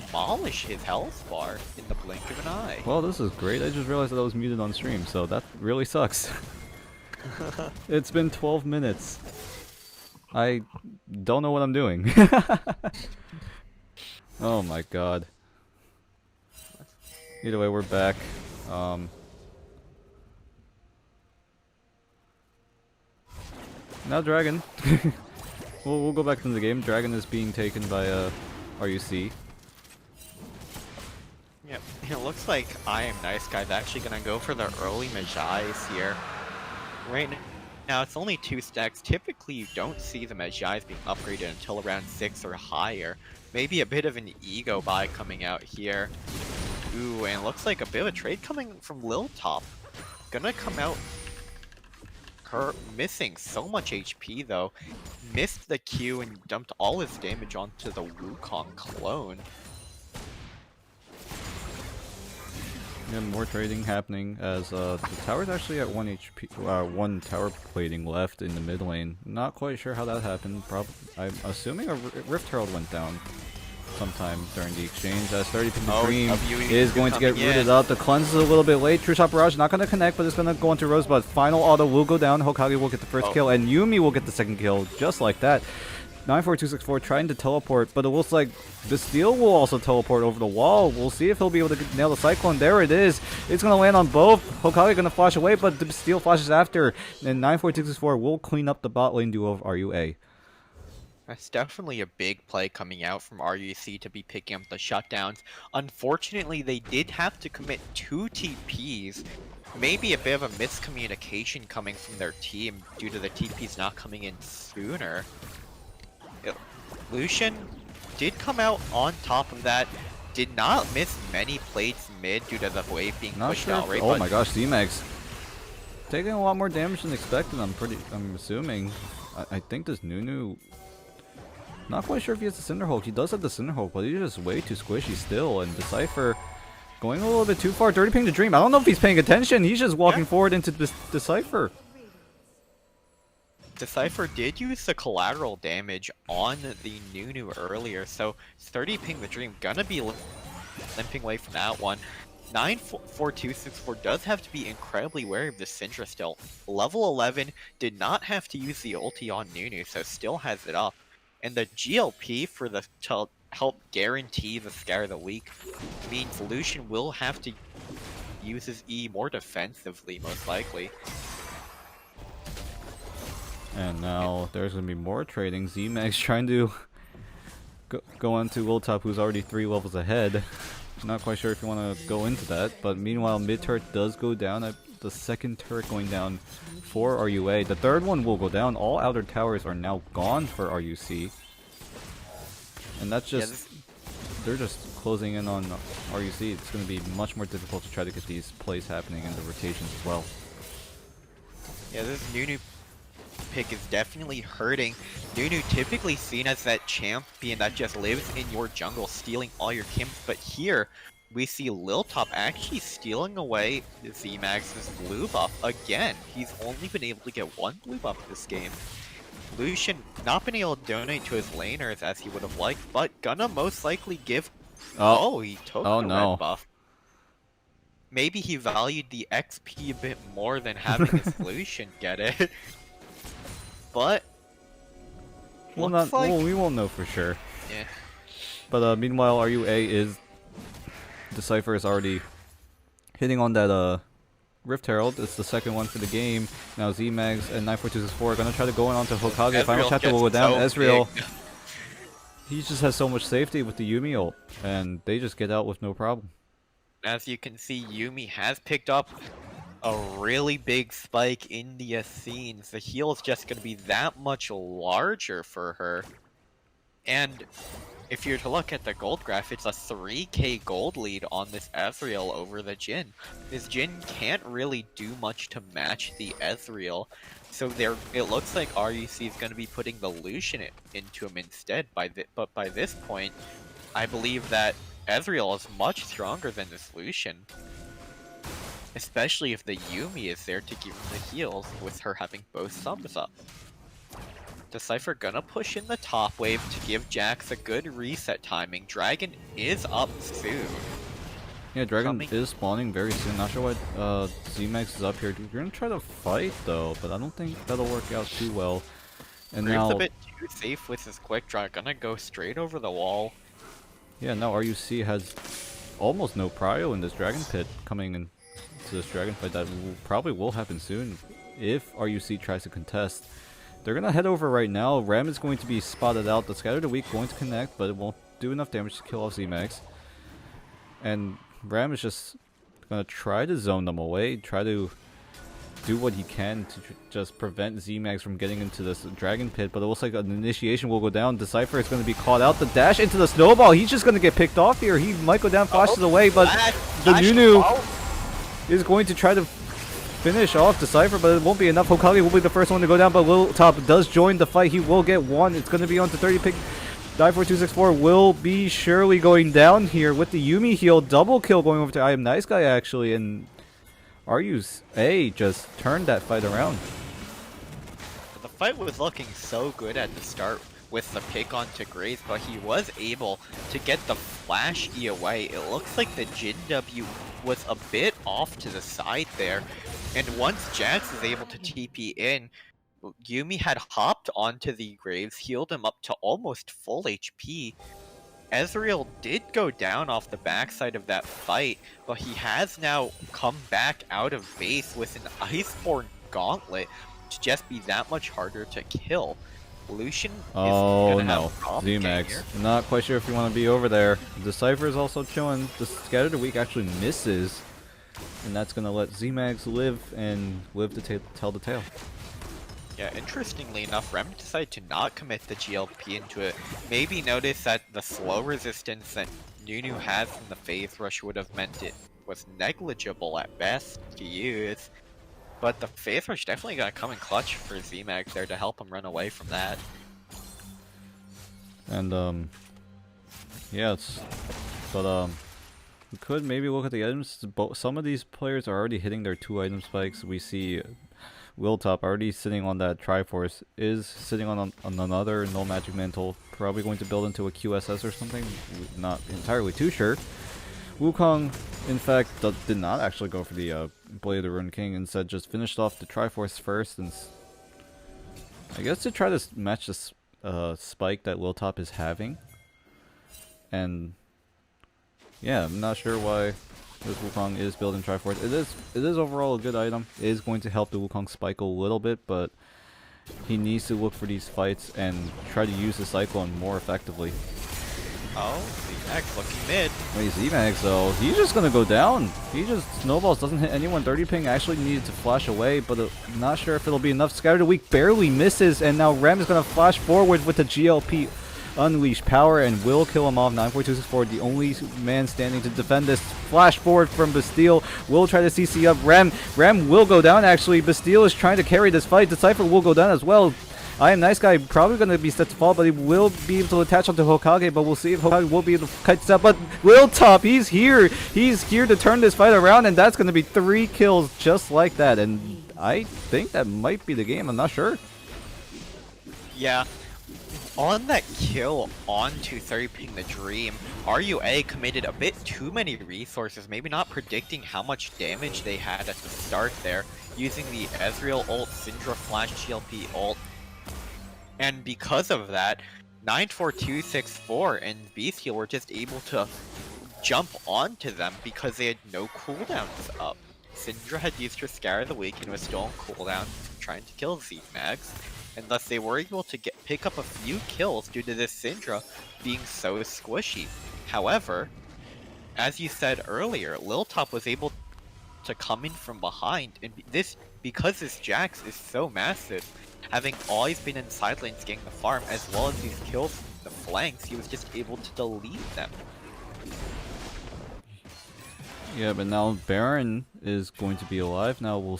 demolish his health bar in the blink of an eye. Well, this is great. I just realized that I was muted on stream, so that really sucks. It's been 12 minutes. I don't know what I'm doing. Oh my god. Either way, we're back. Now Dragon. we'll go back into the game. Dragon is being taken by RUC. Yep, it looks like I Am Nice Guy's actually gonna go for the early Magi's here. Right now, it's only 2 stacks. Typically, you don't see the Magi's being upgraded until around 6 or higher. Maybe a bit of an ego buy coming out here. Ooh, and it looks like a bit of a trade coming from Lil Top. Gonna come out missing so much HP though. Missed the Q and dumped all his damage onto the Wukong clone. Yeah, more trading happening as the tower's actually at 1 HP, 1 tower plating left in the mid lane. Not quite sure how that happened. I'm assuming a Rift Herald went down sometime during the exchange. As 30 Pin the Dream is going to get rooted up. The cleanse is a little bit late. True Shot Barrage not going to connect, but it's going to go into Rosebud. Final auto will go down. Hokage will get the first kill, and Yumi will get the second kill, just like that. 94264 trying to teleport, but it looks like Bastille will also teleport over the wall. We'll see if he'll be able to nail the Cyclone. There it is. It's going to land on both. Hokage going to flash away, but Bastille flashes after. And 94264 will clean up the bot lane duo of RUA. That's definitely a big play coming out from RUC to be picking up the shutdowns. Unfortunately, they did have to commit 2 TPs. Maybe a bit of a miscommunication coming from their team due to the TPs not coming in sooner. Lucian did come out on top of that. Did not miss many plates mid due to the wave being pushed out. Right, oh my gosh, C-Max taking a lot more damage than expected. I'm assuming. I think this Nunu. Not quite sure if he has the Cinderhulk. He does have the Cinderhulk, but he's just way too squishy still. And Decipher going a little bit too far. Dirty Ping the Dream. I don't know if he's paying attention. He's just walking forward into Decipher. Decipher did use the collateral damage on the Nunu earlier, so 30 Ping the Dream gonna be limping away from that one. 94264 does have to be incredibly wary of the Syndra still. Level 11 did not have to use the ulti on Nunu, so still has it up. And the GLP for the to help guarantee the Scare of the Week means Lucian will have to use his E more defensively, most likely. And now there's going to be more trading. Z-Max trying to go on to Lil Top, who's already 3 levels ahead. Not quite sure if you want to go into that, but meanwhile mid turret does go down. I the second turret going down for RUA. The third one will go down. All outer towers are now gone for RUC. And that's just... they're just closing in on RUC. It's going to be much more difficult to try to get these plays happening in the rotations as well. Yeah, this Nunu pick is definitely hurting. Nunu typically seen as that champion that just lives in your jungle, stealing all your camps, but here we see Liltop actually stealing away Z-Max's blue buff again. He's only been able to get one blue buff this game. Lucian not been able to donate to his laners as he would have liked, but gonna most likely give... Oh, he took the red buff. Maybe he valued the XP a bit more than having his Lucian get it. But we won't know for sure. Yeah. But meanwhile, RUA is... Decipher is already hitting on that Rift Herald. It's the second one for the game. Now Z-Mags and 94264 are gonna try to go in onto Hokage. Final chapter will go down. Ezreal, he just has so much safety with the Yuumi ult, and they just get out with no problem. As you can see, Yuumi has picked up a really big spike in the scenes. The heal is just going to be that much larger for her. And if you're to look at the gold graph, it's a 3k gold lead on this Ezreal over the Jhin. This Jhin can't really do much to match the Ezreal. So it looks like RUC is going to be putting the Lucian into him instead. But by this point, I believe that Ezreal is much stronger than this Lucian. Especially if the Yuumi is there to give him the heals, with her having both thumbs up. Decipher gonna push in the top wave to give Jax a good reset timing. Dragon is up soon. Yeah, Dragon is spawning very soon. Not sure why Z-Max is up here. We're gonna try to fight though, but I don't think that'll work out too well. And Graves now a bit too safe with his quick draw. Gonna go straight over the wall. Yeah, now RUC has almost no prio in this Dragon Pit coming into this Dragon fight. That probably will happen soon if RUC tries to contest. They're gonna head over right now. Ram is going to be spotted out. The Scatter the Weak going to connect, but it won't do enough damage to kill off Z-Max. And Ram is just gonna try to zone them away, try to do what he can to just prevent Z-Max from getting into this Dragon Pit, but it looks like an initiation will go down. Decipher is going to be caught out. The dash into the snowball. He's just going to get picked off here. He might go down, flashes away, but the Nunu is going to try to finish off Decipher, but it won't be enough. Hokage will be the first one to go down, but Liltop does join the fight. He will get one. It's going to be on to 30 pick. Die4264 will be surely going down here with the Yuumi heal. Double kill going over to I Am Nice Guy, actually, and RUA just turned that fight around. The fight was looking so good at the start with the pick onto Graves, but he was able to get the flash E away. It looks like the Jhin W was a bit off to the side there, and once Jax is able to TP in, Yuumi had hopped onto the Graves, healed him up to almost full HP. Ezreal did go down off the backside of that fight, but he has now come back out of base with an Iceborne Gauntlet to just be that much harder to kill. Lucian is gonna have a problem Z-Max. here. Not quite sure if you want to be over there. Decipher is also chilling. The Scatter the Weak actually misses, and that's gonna let Z-Max live and live to tell the tale. Yeah, interestingly enough, Rem decided to not commit the GLP into it. Maybe notice that the slow resistance that Nunu has from the Phase Rush would have meant it was negligible at best to use. But the Phase Rush definitely gonna come in clutch for Z-Max there to help him run away from that. And yeah, we could maybe look at the items. Some of these players are already hitting their 2 item spikes. We see Liltop already sitting on that Triforce, is sitting on another No Magic Mantle, probably going to build into a QSS or something, not entirely too sure. Wukong, in fact, did not actually go for the Blade of the Ruined King, instead just finished off the Triforce first, and I guess to try to match this spike that Liltop is having. And yeah, I'm not sure why this Wukong is building Triforce. It is overall a good item. It is going to help the Wukong spike a little bit, but he needs to look for these fights and try to use the Cyclone more effectively. Oh, Z-Max looking mid. Wait, Z-Max though, he's just gonna go down. He just snowballs, doesn't hit anyone. 30 ping actually needed to flash away, but not sure if it'll be enough. Scattered Weak barely misses, and now Rem is gonna flash forward with the GLP unleash power and will kill him off. 94264, the only man standing to defend this. Flash forward from Bastille, will try to CC up Rem will go down actually. Bastille is trying to carry this fight. Decipher will go down as well. I Am Nice Guy probably going to be set to fall, but he will be able to attach onto Hokage, but we'll see if Hokage will be able to kite this up. But Lil Top, he's here. He's here to turn this fight around, and that's going to be 3 kills just like that. And I think that might be the game. I'm not sure. Yeah. On that kill onto 30 Ping the Dream, RUA committed a bit too many resources, maybe not predicting how much damage they had at the start there, using the Ezreal ult, Syndra Flash GLP ult. And because of that, 94264 and Beastie were just able to jump onto them because they had no cooldowns up. Syndra had used her Scar of the Week and was still on cooldown trying to kill Z-Mags, and thus they were able to pick up a few kills due to this Syndra being so squishy. However, as you said earlier, Lil Top was able to come in from behind, and because this Jax is so massive, having always been in side lanes getting the farm, as well as these kills from the flanks, he was just able to delete them. Yeah, but now Baron is going to be alive. Now we'll...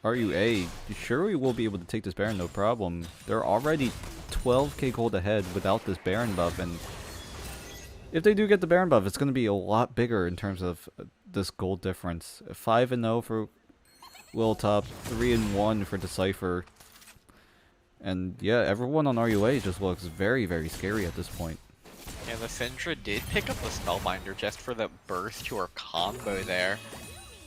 RUA, sure will be able to take this Baron, no problem. They're already 12k gold ahead without this Baron buff, and if they do get the Baron buff, it's going to be a lot bigger in terms of this gold difference. 5-0 for Lil Top, 3-1 for Decipher. And yeah, everyone on RUA just looks very, very scary at this point. Yeah, the Syndra did pick up the Spellbinder just for the burst to her combo there.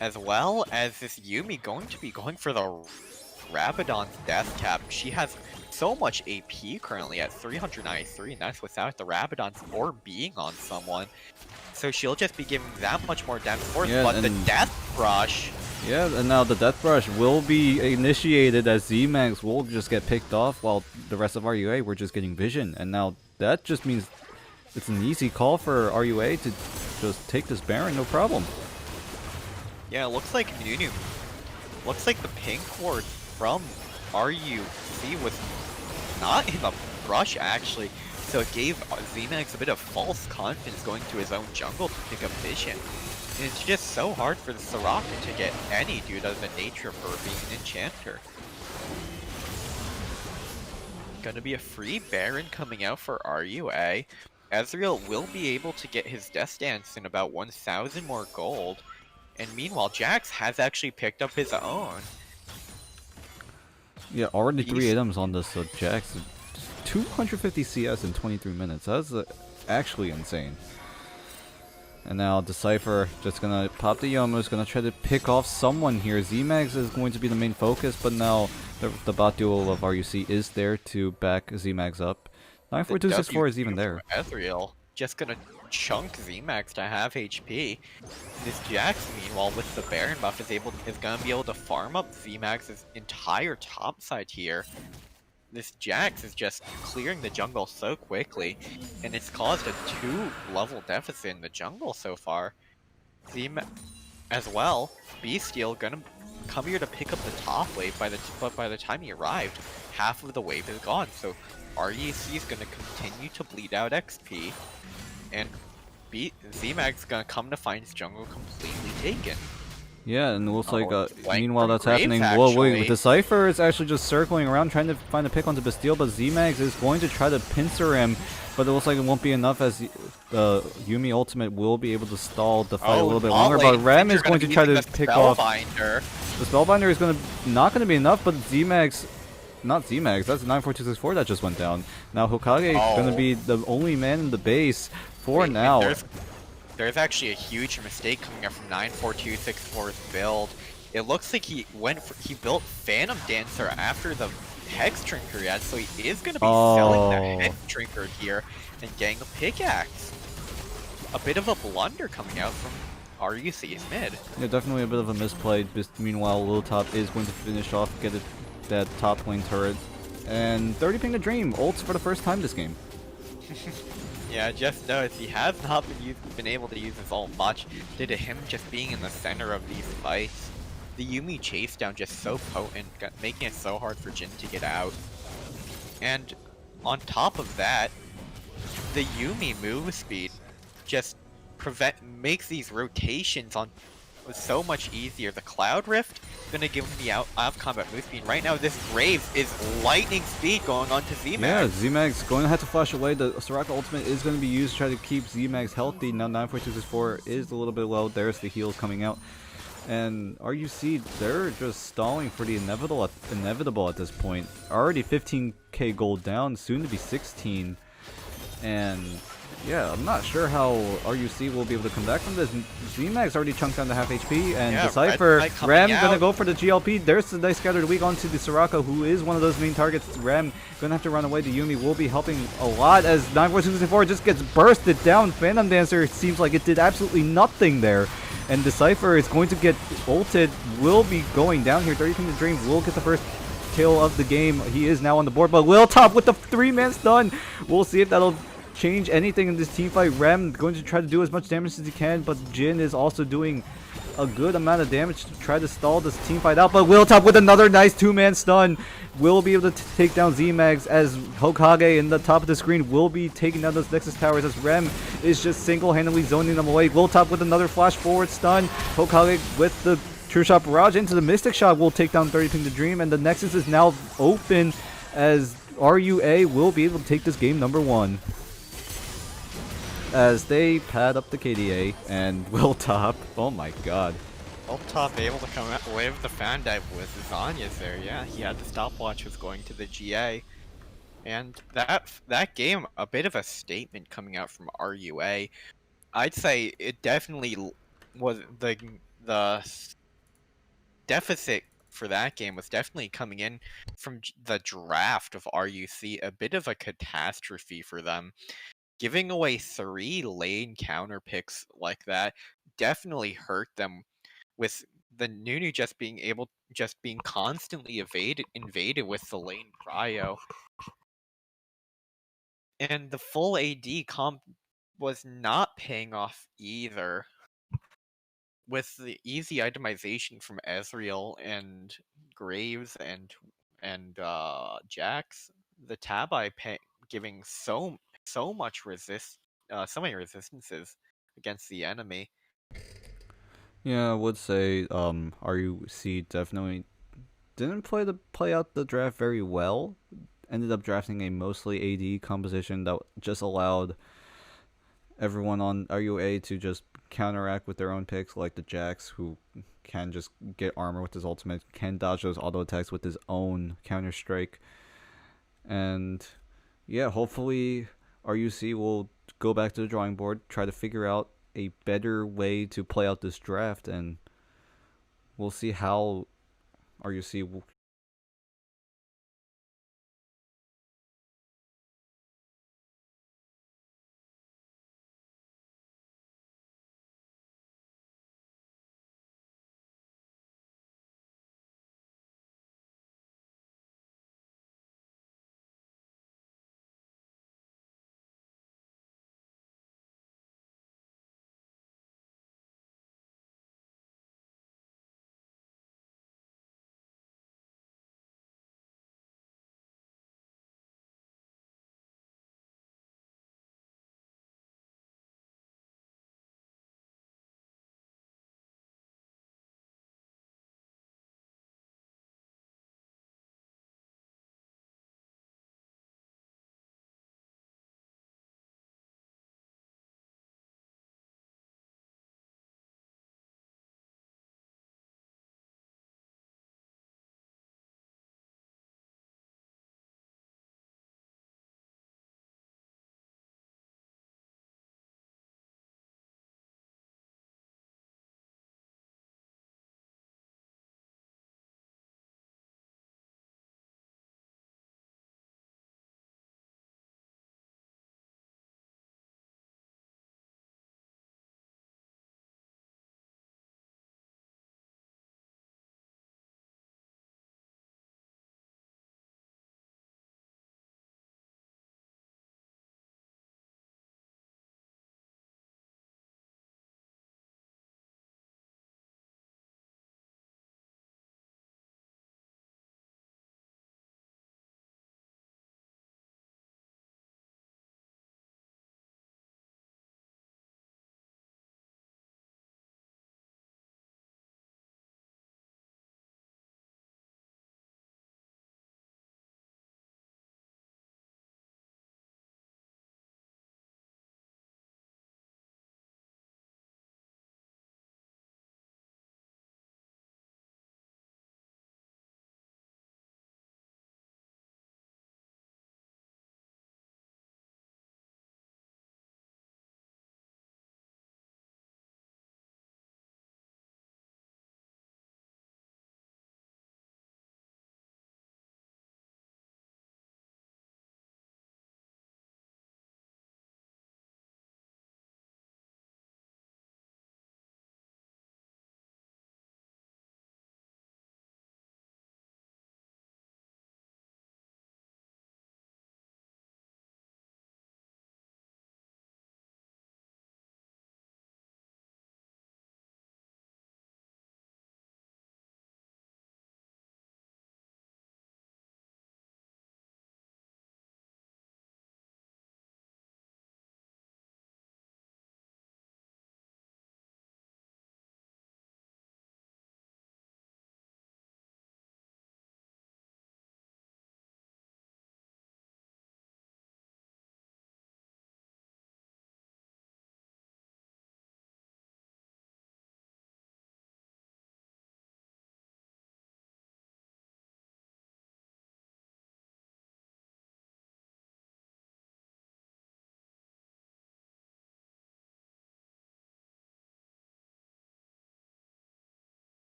As well as this Yuumi going to be going for the Rabadon's Death Cap. She has so much AP currently at 393, and that's without the Rabadon's or being on someone. So she'll just be giving that much more damage force, yeah, but the Death Rush... Yeah, and now the Death Rush will be initiated as Z-Mags will just get picked off while the rest of RUA were just getting vision. And now that just means it's an easy call for RUA to just take this Baron, no problem. Yeah, it looks like Nunu. Looks like the pink ward from RUC was not in the rush actually, so it gave Z-Mags a bit of false confidence going to his own jungle to pick up vision. And it's just so hard for the Soraka to get any due to the nature of her being an enchanter. Gonna be a free Baron coming out for RUA. Ezreal will be able to get his Death Dance in about 1,000 more gold. And meanwhile, Jax has actually picked up his own. Yeah, already 3 items on this Jax. 250 CS in 23 minutes. That's actually insane. And now Decipher just gonna pop the Yomo, is gonna try to pick off someone here. Z-Mags is going to be the main focus, but now the bot duel of RUC is there to back Z-Mags up. 94264 is even there. Ezreal just gonna chunk Z-Mags to half HP. This Jax, meanwhile, with the Baron buff, is gonna be able to farm up Z-Mags' entire top side here. This Jax is just clearing the jungle so quickly, and it's caused a 2-level deficit in the jungle so far. As well, Beasteel gonna come here to pick up the top wave, but by the time he arrived, half of the wave is gone, so REC is gonna continue to bleed out XP, and Z-Mag's gonna come to find his jungle completely taken. Yeah, and it looks like, meanwhile from that's Graves, happening. actually. Whoa, wait, Decipher is actually just circling around trying to find a pick onto Bastille, but Z-Mags is going to try to pincer him, but it looks like it won't be enough as Yuumi Ultimate will be able to stall the fight a little bit longer, but Rem is going to try to pick off... The Spellbinder is not going to be enough, but Z-Mags... Not Z-Mags, that's 94264 that just went down. Now Hokage is going to be the only man in the base for now. There's actually a huge mistake coming up from 94264's build. It looks like he built Phantom Dancer after the Hex Trinker he had, so he is going to be selling the Hex Trinker here and getting a pickaxe. A bit of a blunder coming out from RUC's mid. Yeah, definitely a bit of a misplay. Meanwhile, Lil Top is going to finish off, get that top lane turret. And 30 Ping the Dream ults for the first time this game. Yeah, just notice he has not been able to use his ult much due to him just being in the center of these fights. The Yumi chase down just so potent, making it so hard for Jin to get out. And on top of that, the Yumi move speed just makes these rotations on so much easier. The Cloud Rift is gonna give him the out of combat move speed. Right now, this Graves is lightning speed going on to ZMAX. Yeah, ZMAX going to have to flash away. The Soraka ultimate is going to be used to try to keep ZMAX healthy. Now 94264 is a little bit low. There's the heals coming out. And RUC, they're just stalling for the inevitable at this point. Already 15k gold down, soon to be 16. And yeah, I'm not sure how RUC will be able to come back from this. ZMAX already chunked down to half HP, and Yeah, Decipher, Red coming Ram out. gonna go for the GLP. There's the nice scattered weak onto the Soraka, who is one of those main targets. Ram gonna have to run away. The Yumi will be helping a lot as 94264 just gets bursted down. Phantom Dancer, it seems like it did absolutely nothing there. And Decipher is going to get ulted, will be going down here. 30 Kingdom Dream will get the first kill of the game. He is now on the board, but Will Top with the 3-man stun. We'll see if that'll change anything in this team fight. Rem going to try to do as much damage as he can, but Jin is also doing a good amount of damage to try to stall this team fight out. But Will Top with another nice 2-man stun will be able to take down Z-Mags as Hokage in the top of the screen will be taking down those Nexus towers as Rem is just single-handedly zoning them away. Will Top with another flash forward stun. Hokage with the True Shot Barrage into the Mystic Shot will take down 30 Ping the Dream, and the Nexus is now open as RUA will be able to take this game number 1. As they pad up the KDA and Will Top. Oh my god. Top able to come away with the fan dive with Zanya's there. Yeah, he had the stopwatch was going to the GA. And that game, a bit of a statement coming out from RUA. I'd say it definitely was the deficit for that game was definitely coming in from the draft of RUC, a bit of a catastrophe for them. Giving away 3 lane counter picks like that definitely hurt them, with the Nunu just being constantly invaded with the lane prio. And the full AD comp was not paying off either. With the easy itemization from Ezreal and Graves and Jax, the Tabi giving so much so many resistances against the enemy. Yeah, I would say RUC definitely didn't play out the draft very well. Ended up drafting a mostly AD composition that just allowed everyone on RUA to just counteract with their own picks, like the Jax, who can just get armor with his ultimate, can dodge those auto attacks with his own counter strike. And yeah, hopefully RUC will go back to the drawing board, try to figure out a better way to play out this draft, and we'll see how RUC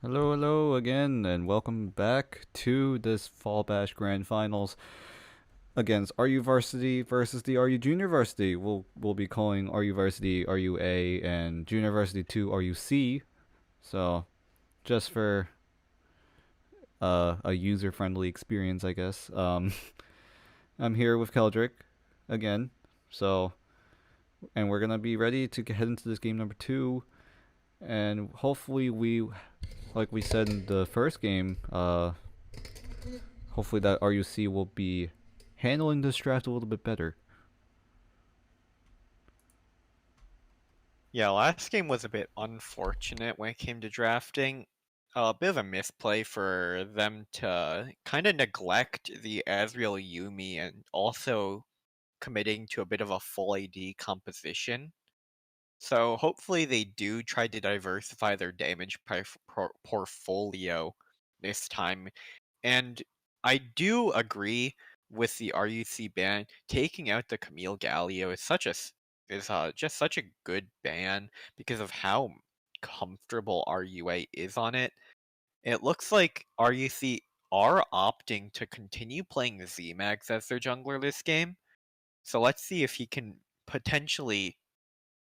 Hello again, and welcome back to this Fall Bash Grand Finals against RU Varsity versus the RU Junior Varsity. We'll be calling RU Varsity RUA and Junior Varsity 2 RUC. So, just for a user-friendly experience, I guess. I'm here with Keldrick again. So, and we're gonna be ready to head into this game number 2, and hopefully like we said in the first game, hopefully that RUC will be handling this draft a little bit better. Yeah, last game was a bit unfortunate when it came to drafting. A bit of a misplay for them to kind of neglect the Azriel Yumi and also committing to a bit of a full AD composition. So hopefully they do try to diversify their damage portfolio this time. And I do agree with the RUC ban. Taking out the Camille Gallio is just such a good ban because of how comfortable RUA is on it. It looks like RUC are opting to continue playing ZMax as their jungler this game. So let's see if he can potentially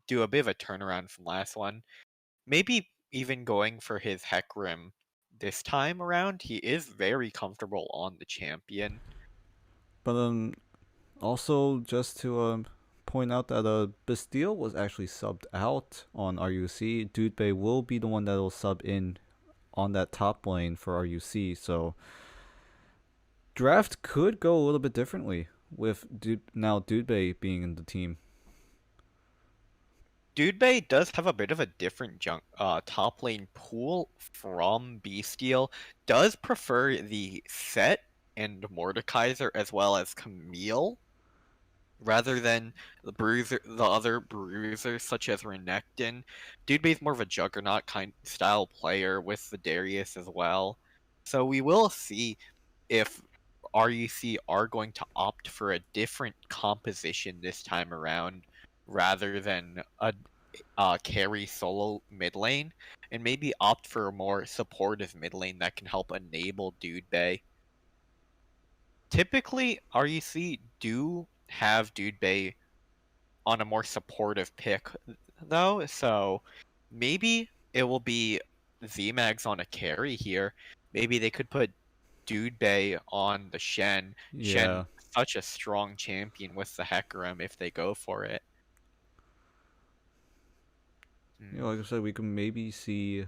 do a bit of a turnaround from last one. Maybe even going for his Hecarim this time around. He is very comfortable on the champion. But also just to point out that Bastille was actually subbed out on RUC. Dudebay will be the one that will sub in on that top lane for RUC. So draft could go a little bit differently with now Dudebay being in the team. Dudebay does have a bit of a different top lane pool from Beasteel. Does prefer the Set and Mordekaiser as well as Camille, rather than the other bruisers such as Renekton. Dudebay's more of a Juggernaut kind style player with the Darius as well. So we will see if RUC are going to opt for a different composition this time around, rather than a carry solo mid lane, and maybe opt for a more supportive mid lane that can help enable Dudebay. Typically, RUC do have Dudebay on a more supportive pick, though, so maybe it will be ZMags on a carry here. Maybe they could put Dudebay on the Shen. Yeah. Shen, such a strong champion with the Hecarim if they go for it. You know, like I said, we can maybe see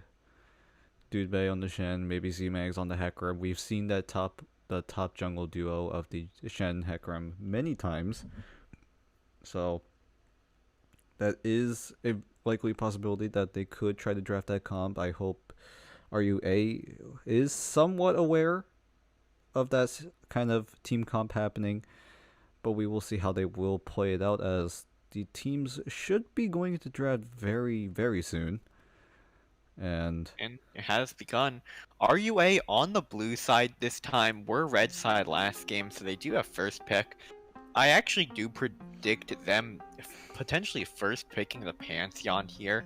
Dudebay on the Shen, maybe ZMags on the Hecarim. We've seen the top jungle duo of the Shen Hecarim many times. So that is a likely possibility that they could try to draft that comp. I hope RUA is somewhat aware of that kind of team comp happening, but we will see how they will play it out, as the teams should be going to draft very, very soon. And it has begun. RUA on the blue side this time. We're red side last game, so they do have first pick. I actually do predict them potentially first picking the Pantheon here.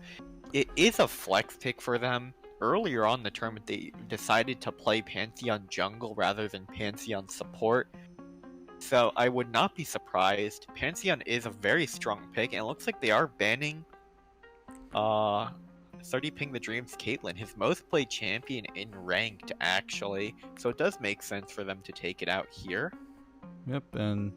It is a flex pick for them. Earlier on the tournament, they decided to play Pantheon jungle rather than Pantheon support. So I would not be surprised. Pantheon is a very strong pick, and it looks like they are banning 30 Ping the Dreams Caitlyn, his most played champion in ranked, actually. So it does make sense for them to take it out here. yep, and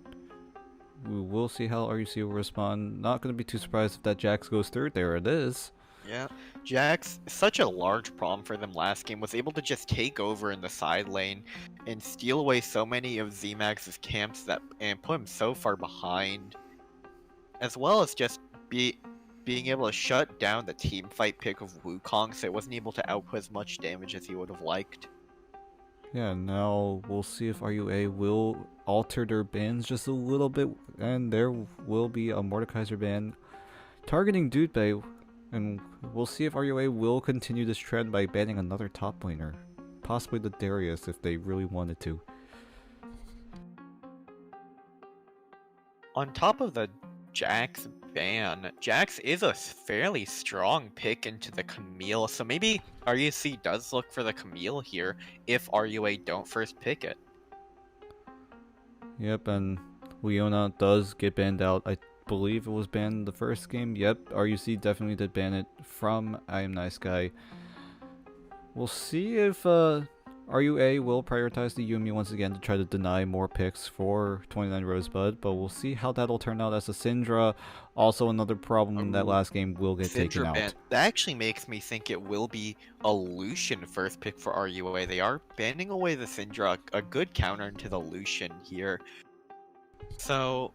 we will see how RUC will respond. Not going to be too surprised if that Jax goes third. There it is. Yeah, Jax, such a large problem for them last game, was able to just take over in the side lane and steal away so many of ZMax's camps and put him so far behind, as well as just being able to shut down the team fight pick of Wukong, so it wasn't able to output as much damage as he would have liked. Yeah, now we'll see if RUA will alter their bans just a little bit, and there will be a Mordekaiser ban targeting Dudebay, and we'll see if RUA will continue this trend by banning another top laner, possibly the Darius if they really wanted to. On top of the Jack's ban. Jax is a fairly strong pick into the Camille, so maybe RUC does look for the Camille here if RUA don't first pick it. Yep, and Leona does get banned out. I believe it was banned the first game. Yep, RUC definitely did ban it from I Am Nice Guy. We'll see if RUA will prioritize the Yumi once again to try to deny more picks for 29 Rosebud, but we'll see how that'll turn out as a Syndra. Also another problem in that last game will get taken out. That actually makes me think it will be a Lucian first pick for RUA. They are banning away the Syndra, a good counter into the Lucian here. So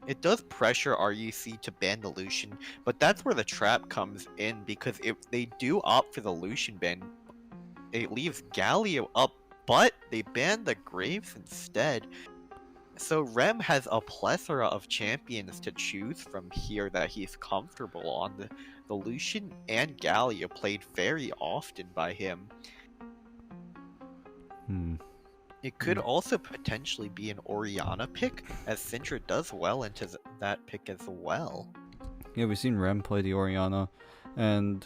it does pressure RUC to ban the Lucian, but that's where the trap comes in, because if they do opt for the Lucian ban, it leaves Galio up, but they ban the Graves instead. So Rem has a plethora of champions to choose from here that he's comfortable on. The Lucian and Galio played very often by him. It could also potentially be an Orianna pick, as Syndra does well into that pick as well. Yeah, we've seen Rem play the Orianna, and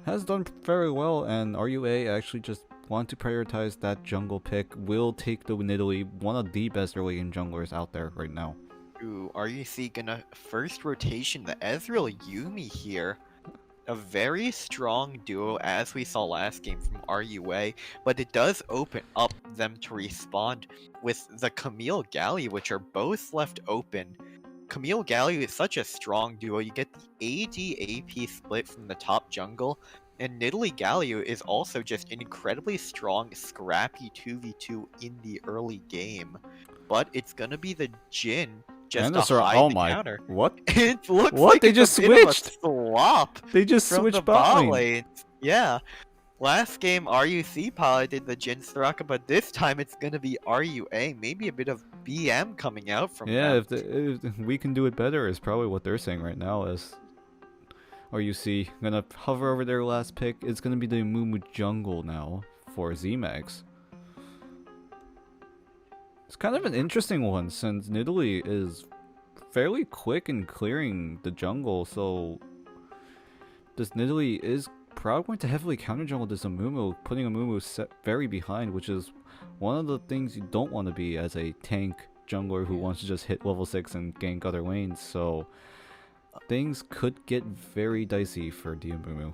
has done very well, and RUA actually just want to prioritize that jungle pick. Will take the Nidalee, one of the best early game junglers out there right now. Ooh, RUC gonna first rotation the Ezreal Yumi here. A very strong duo, as we saw last game from RUA, but it does open up them to respond with the Camille Galio, which are both left open. Camille Galio is such a strong duo. You get the AD/AP split from the top jungle, and Nidalee Galio is also just an incredibly strong, scrappy 2v2 in the early game. But it's gonna be the Jhin just to hide the counter. What? It looks What? like They it's just a bit of a switched! swap They just from switched the bot lane. lanes. Yeah. Last game, RUC piloted the Jhin Soraka, but this time it's gonna be RUA. Maybe a bit of BM coming out from Yeah, them. if we can do it better is probably what they're saying right now. As RUC gonna hover over their last pick. It's gonna be the Mumu jungle now for ZMax. It's kind of an interesting one since Nidalee is fairly quick in clearing the jungle, so this Nidalee is probably going to heavily counter jungle this Amumu, putting Amumu very behind, which is one of the things you don't want to be as a tank jungler who wants to just hit level 6 and gank other lanes, so things could get very dicey for the Amumu.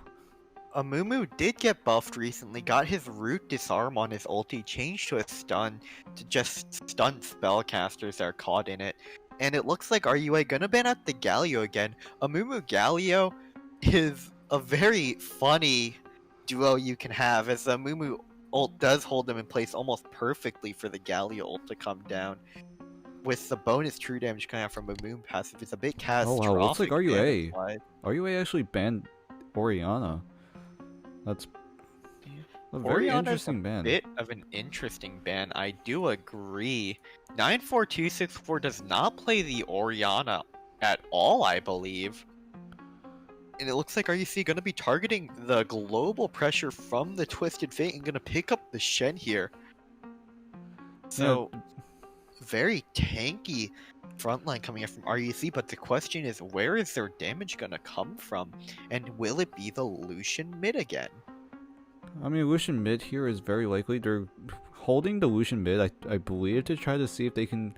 Amumu did get buffed recently, got his root disarm on his ulti, changed to a stun to just stun spellcasters that are caught in it. And it looks like RUA gonna ban out the Galio again. Amumu Galio is a very funny duo you can have, as the Amumu ult does hold them in place almost perfectly for the Galio ult to come down. With the bonus true damage coming out from Amumu passive, it's a bit catastrophic. Oh wow, looks like RUA. damage-wise. RUA actually banned Orianna. That's a very Orianna's interesting a ban. bit of an interesting ban, I do agree. 94264 does not play the Orianna at all, I believe. And it looks like RUC gonna be targeting the global pressure from the Twisted Fate and gonna pick up the Shen here. So, very tanky frontline coming in from RUC, but the question is, where is their damage gonna come from? And will it be the Lucian mid again? I mean, Lucian mid here is very likely. They're holding the Lucian mid, I believe, to try to see if they can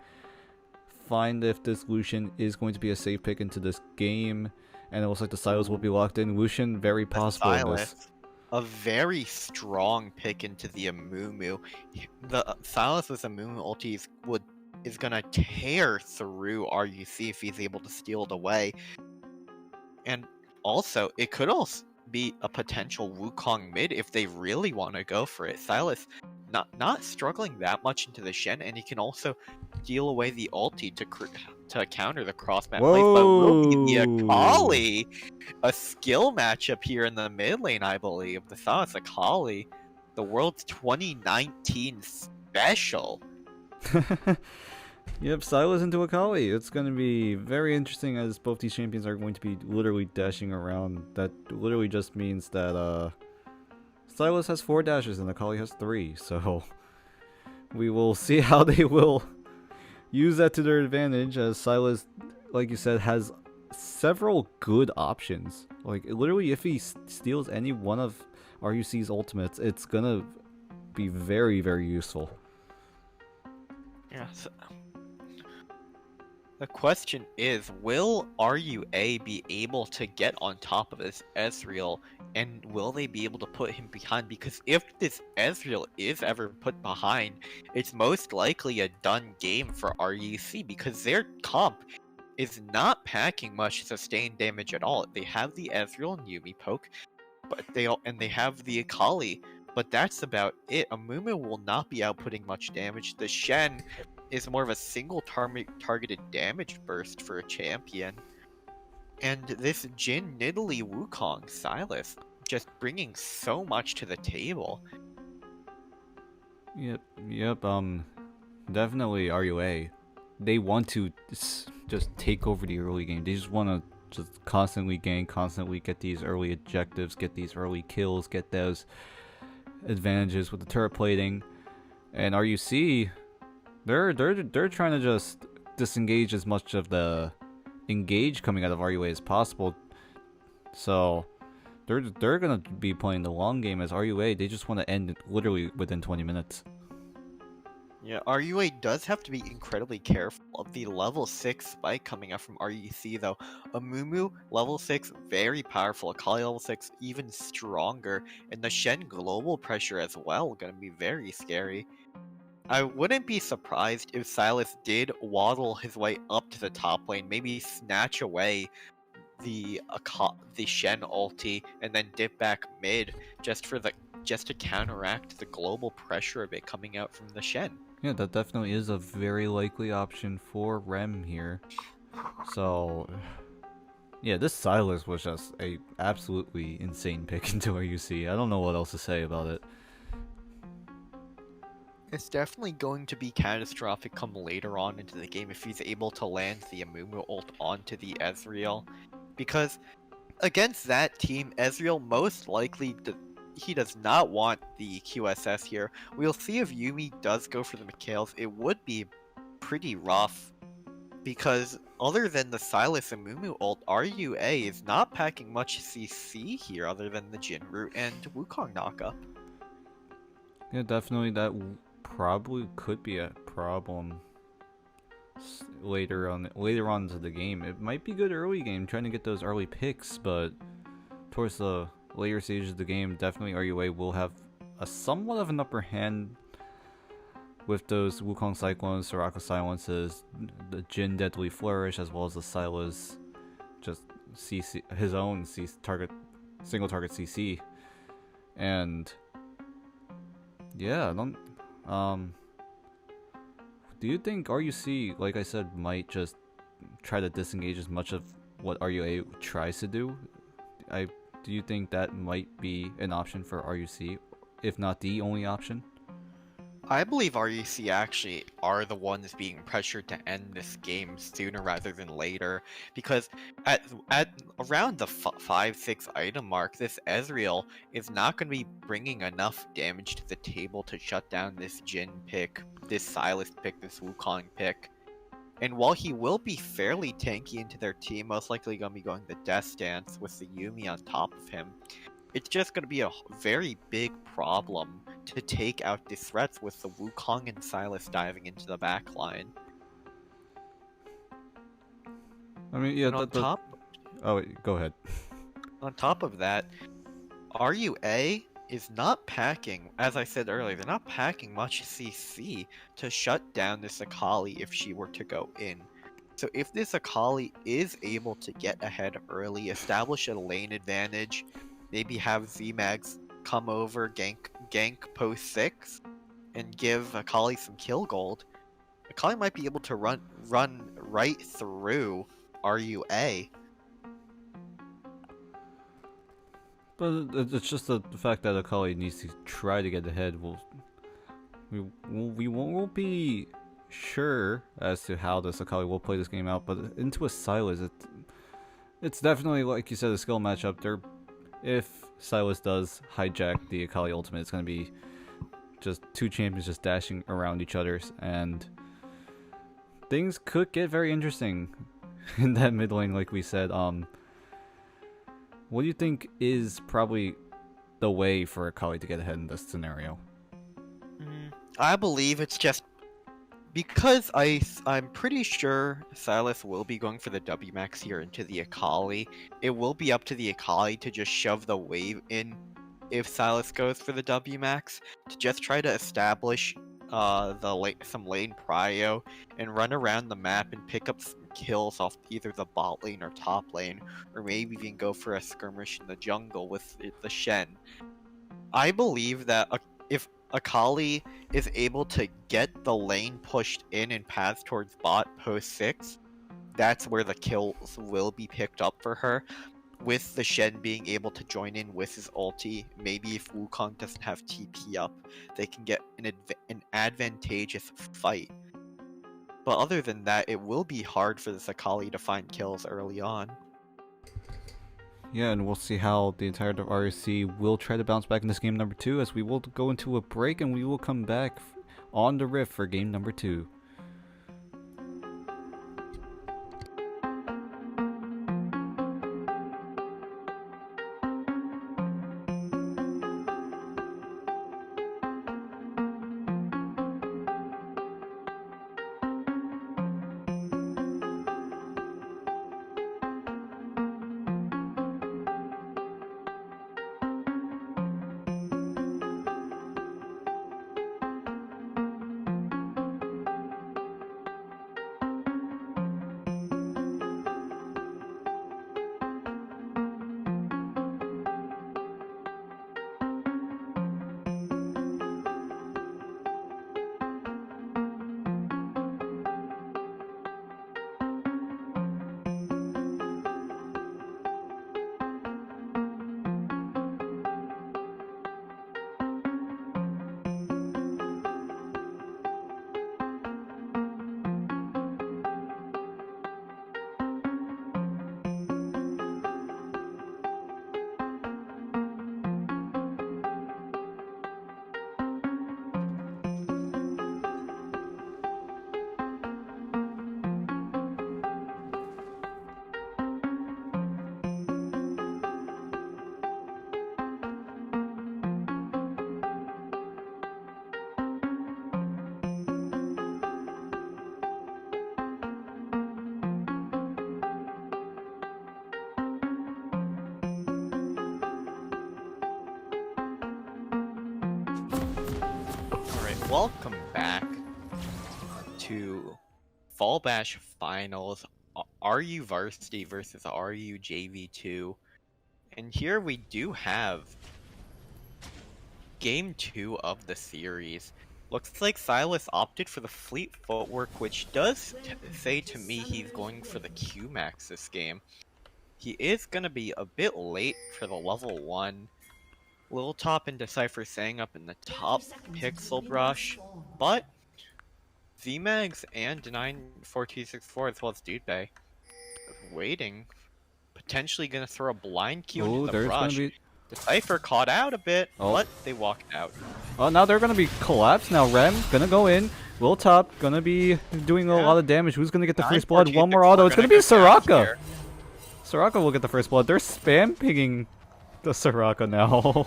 find if this Lucian is going to be a safe pick into this game. And it looks like the Silas will be locked in. Lucian, very possible in this. Silas, a very strong pick into the Amumu. The Silas with Amumu ulti is gonna tear through RUC if he's able to steal it away. And also, it could also be a potential Wukong mid if they really want to go for it. Silas not struggling that much into the Shen, and he can also deal away the ulti to counter the cross-map plays, but will be the Akali. A skill matchup here in the mid lane, I believe. The Silas Akali, the world's 2019 special. Yep, Silas into Akali. It's going to be very interesting as both these champions are going to be literally dashing around. That literally just means that Silas has 4 dashes and Akali has 3. So we will see how they will use that to their advantage, as Silas like you said, has several good options. Like, literally, if he steals any one of RUC's ultimates, it's gonna be very, very useful. Yeah. The question is, will RUA be able to get on top of this Ezreal, and will they be able to put him behind? Because if this Ezreal is ever put behind, it's most likely a done game for RUC, because their comp is not packing much sustained damage at all. They have the Ezreal and Yuumi poke, but they have the Akali, but that's about it. Amumu will not be outputting much damage. The Shen is more of a single targeted damage burst for a champion. And this Jin, Nidalee, Wukong, Sylas just bringing so much to the table. Yep. Definitely RUA. They want to just take over the early game. They just want to just constantly gank, constantly get these early objectives, get these early kills, get those advantages with the turret plating. And RUC, they're trying to just disengage as much of the engage coming out of RUA as possible. So they're gonna be playing the long game as RUA. They just want to end it literally within 20 minutes. Yeah, RUA does have to be incredibly careful of the level 6 spike coming out from RUC though. Amumu, level 6, very powerful. Akali, level 6, even stronger. And the Shen global pressure as well, gonna be very scary. I wouldn't be surprised if Sylas did waddle his way up to the top lane, maybe snatch away the Shen ulti, and then dip back mid just to counteract the global pressure of it coming out from the Shen. Yeah, that definitely is a very likely option for Rem here. So, yeah, this Sylas was just a absolutely insane pick into RUC. I don't know what else to say about it. It's definitely going to be catastrophic come later on into the game if he's able to land the Amumu ult onto the Ezreal. Because against that team, Ezreal most likely he does not want the QSS here. We'll see if Yuumi does go for the Mikhails. It would be pretty rough, because other than the Sylas and Amumu ult, RUA is not packing much CC here other than the Jinru and Wukong knockup. Yeah, definitely that probably could be a problem later on into the game. It might be good early game trying to get those early picks, but towards the later stages of the game, definitely RUA will have a somewhat of an upper hand with those Wukong Cyclones, Soraka Silences, the Jin Deadly Flourish, as well as the Sylas just CC, his own single target CC. And yeah, do you think RUC, like I said, might just try to disengage as much of what RUA tries to do? Do you think that might be an option for RUC, if not the only option? I believe RUC actually are the ones being pressured to end this game sooner rather than later, because at around the 5-6 item mark, this Ezreal is not going to be bringing enough damage to the table to shut down this Jin pick, this Sylas pick, this Wukong pick. And while he will be fairly tanky into their team, most likely going to be going the Death Dance with the Yuumi on top of him, it's just going to be a very big problem to take out the threats with the Wukong and Sylas diving into the back line. I mean, yeah, oh, wait, go ahead. On top of that, RUA is not packing, as I said earlier, they're not packing much CC to shut down this Akali if she were to go in. So if this Akali is able to get ahead early, establish a lane advantage, maybe have ZMags come over, gank post 6, and give Akali some kill gold, Akali might be able to run right through RUA. But it's just the fact that Akali needs to try to get ahead. We won't be sure as to how this Akali will play this game out, but into a Sylas, it's definitely, like you said, a skill matchup. If Sylas does hijack the Akali ultimate, it's going to be just two champions just dashing around each other, and things could get very interesting in that mid lane, like we said. What do you think is probably the way for Akali to get ahead in this scenario? I believe it's just because I'm pretty sure Silas will be going for the W max here into the Akali. It will be up to the Akali to just shove the wave in if Silas goes for the W max to just try to establish some lane prio and run around the map and pick up some kills off either the bot lane or top lane, or maybe even go for a skirmish in the jungle with the Shen. I believe that if Akali is able to get the lane pushed in and pass towards bot post 6, that's where the kills will be picked up for her. With the Shen being able to join in with his ulti, maybe if Wukong doesn't have TP up, they can get an advantageous fight. But other than that, it will be hard for this Akali to find kills early on. Yeah, and we'll see how the entirety of REC will try to bounce back in this game number 2, as we will go into a break and we will come back on the Rift for game number 2. Alright, welcome back to Fall Bash Finals, RU Varsity versus RU JV2. And here we do have Game 2 of the series. Looks like Silas opted for the Fleet Footwork, which does say to me he's going for the Q-Max this game. He is going to be a bit late for the level 1. Lil Top and Decipher saying up in the top Pixel Brush, but ZMags and Denying4264 as well as Dude Bay waiting, potentially gonna throw a blind Q into the brush. Decipher caught out a bit, but they walked out. Oh, now they're gonna be collapsed. Now Rem gonna go in. Lil Top gonna be doing a lot of damage. Who's gonna get the first blood? One more auto. It's gonna be Soraka. Soraka will get the first blood. They're spam pinging the Soraka now.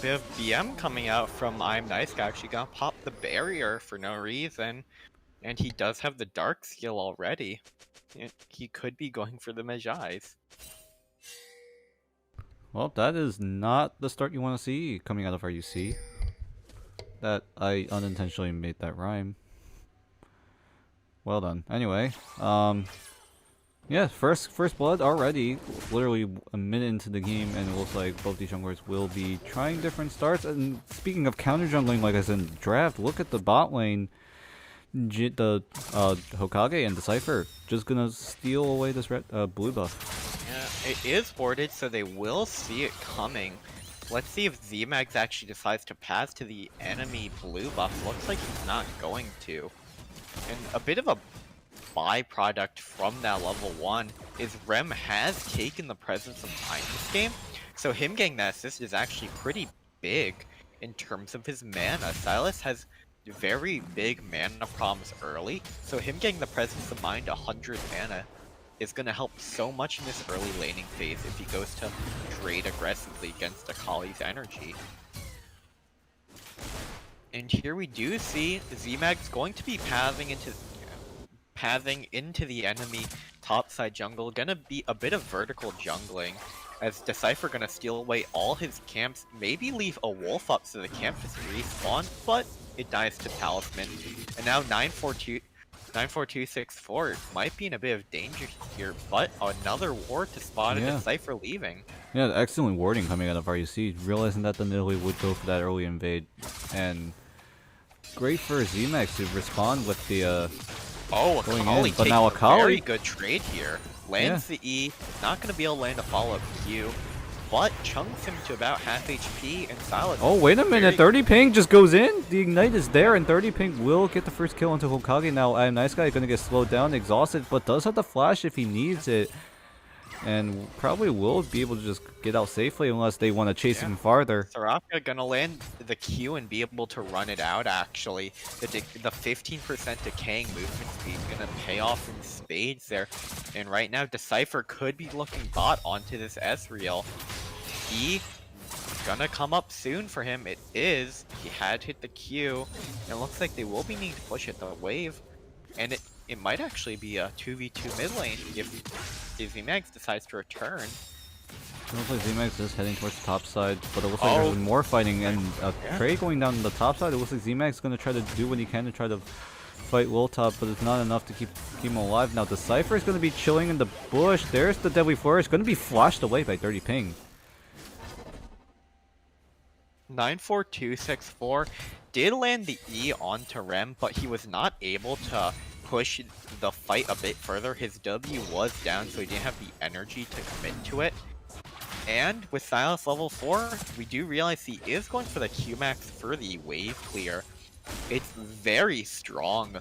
Bit of BM coming out from I'm Nice Guy. Actually gonna pop the barrier for no reason. And he does have the dark skill already. He could be going for the Mejai's. Well, that is not the start you want to see coming out of RUC. That I unintentionally made that rhyme. Well done. Anyway, yeah, first blood already, literally a minute into the game, and it looks like both these junglers will be trying different starts. And speaking of counter jungling, like I said in the draft, look at the bot lane. The Hokage and Decipher just gonna steal away this red, blue buff. Yeah, it is warded, so they will see it coming. Let's see if ZMags actually decides to pass to the enemy blue buff. Looks like he's not going to. And a bit of a byproduct from that level 1 is Rem has taken the presence of time this game, so him getting that assist is actually pretty big in terms of his mana. Silas has very big mana problems early, so him getting the Presence of Mind 100 mana is going to help so much in this early laning phase if he goes to trade aggressively against Akali's energy. And here we do see Z-Mag's going to be pathing into the enemy topside jungle. Gonna be a bit of vertical jungling, as Decipher gonna steal away all his camps, maybe leave a wolf up so the camp just respawn, but it dies to Talisman. And now 94264 might be in a bit of danger here, but another ward to spot a Decipher leaving. Yeah, excellent warding coming out of RUC, realizing that the Nidalee would go for that early invade, and great for Z-Max to respond with the Akali but takes now a Akali, very good trade here. Lands the E, not gonna be able to land a follow-up Q, but chunks him to about half HP, and Silas. Oh, wait a minute, 30 ping just goes in. The ignite is there, and 30 ping will get the first kill onto Hokage. Now, Nice Guy gonna get slowed down, exhausted, but does have the flash if he needs it. And probably will be able to just get out safely unless they want to chase him farther. Soraka gonna land the Q and be able to run it out, actually. The 15% decaying movement speed gonna pay off in spades there. And right now, Decipher could be looking bot onto this Ezreal. E gonna come up soon for him. It is. He had hit the Q. And it looks like they will be needing to push it, the wave. And it might actually be a 2v2 mid lane if Z-Max decides to return. It looks like Z-Max is heading towards the top side, but it looks like there's more fighting, and a trade going down the top side. It looks like Z-Max is going to try to do what he can to try to fight Wiltop, but it's not enough to keep him alive. Now Decipher is going to be chilling in the bush. There's the Deadly Flourish, going to be flashed away by 30 ping. 94264 did land the E onto Rem, but he was not able to push the fight a bit further. His W was down, so he didn't have the energy to commit to it. And with Silas level 4, we do realize he is going for the Q-Max for the wave clear. It's very strong.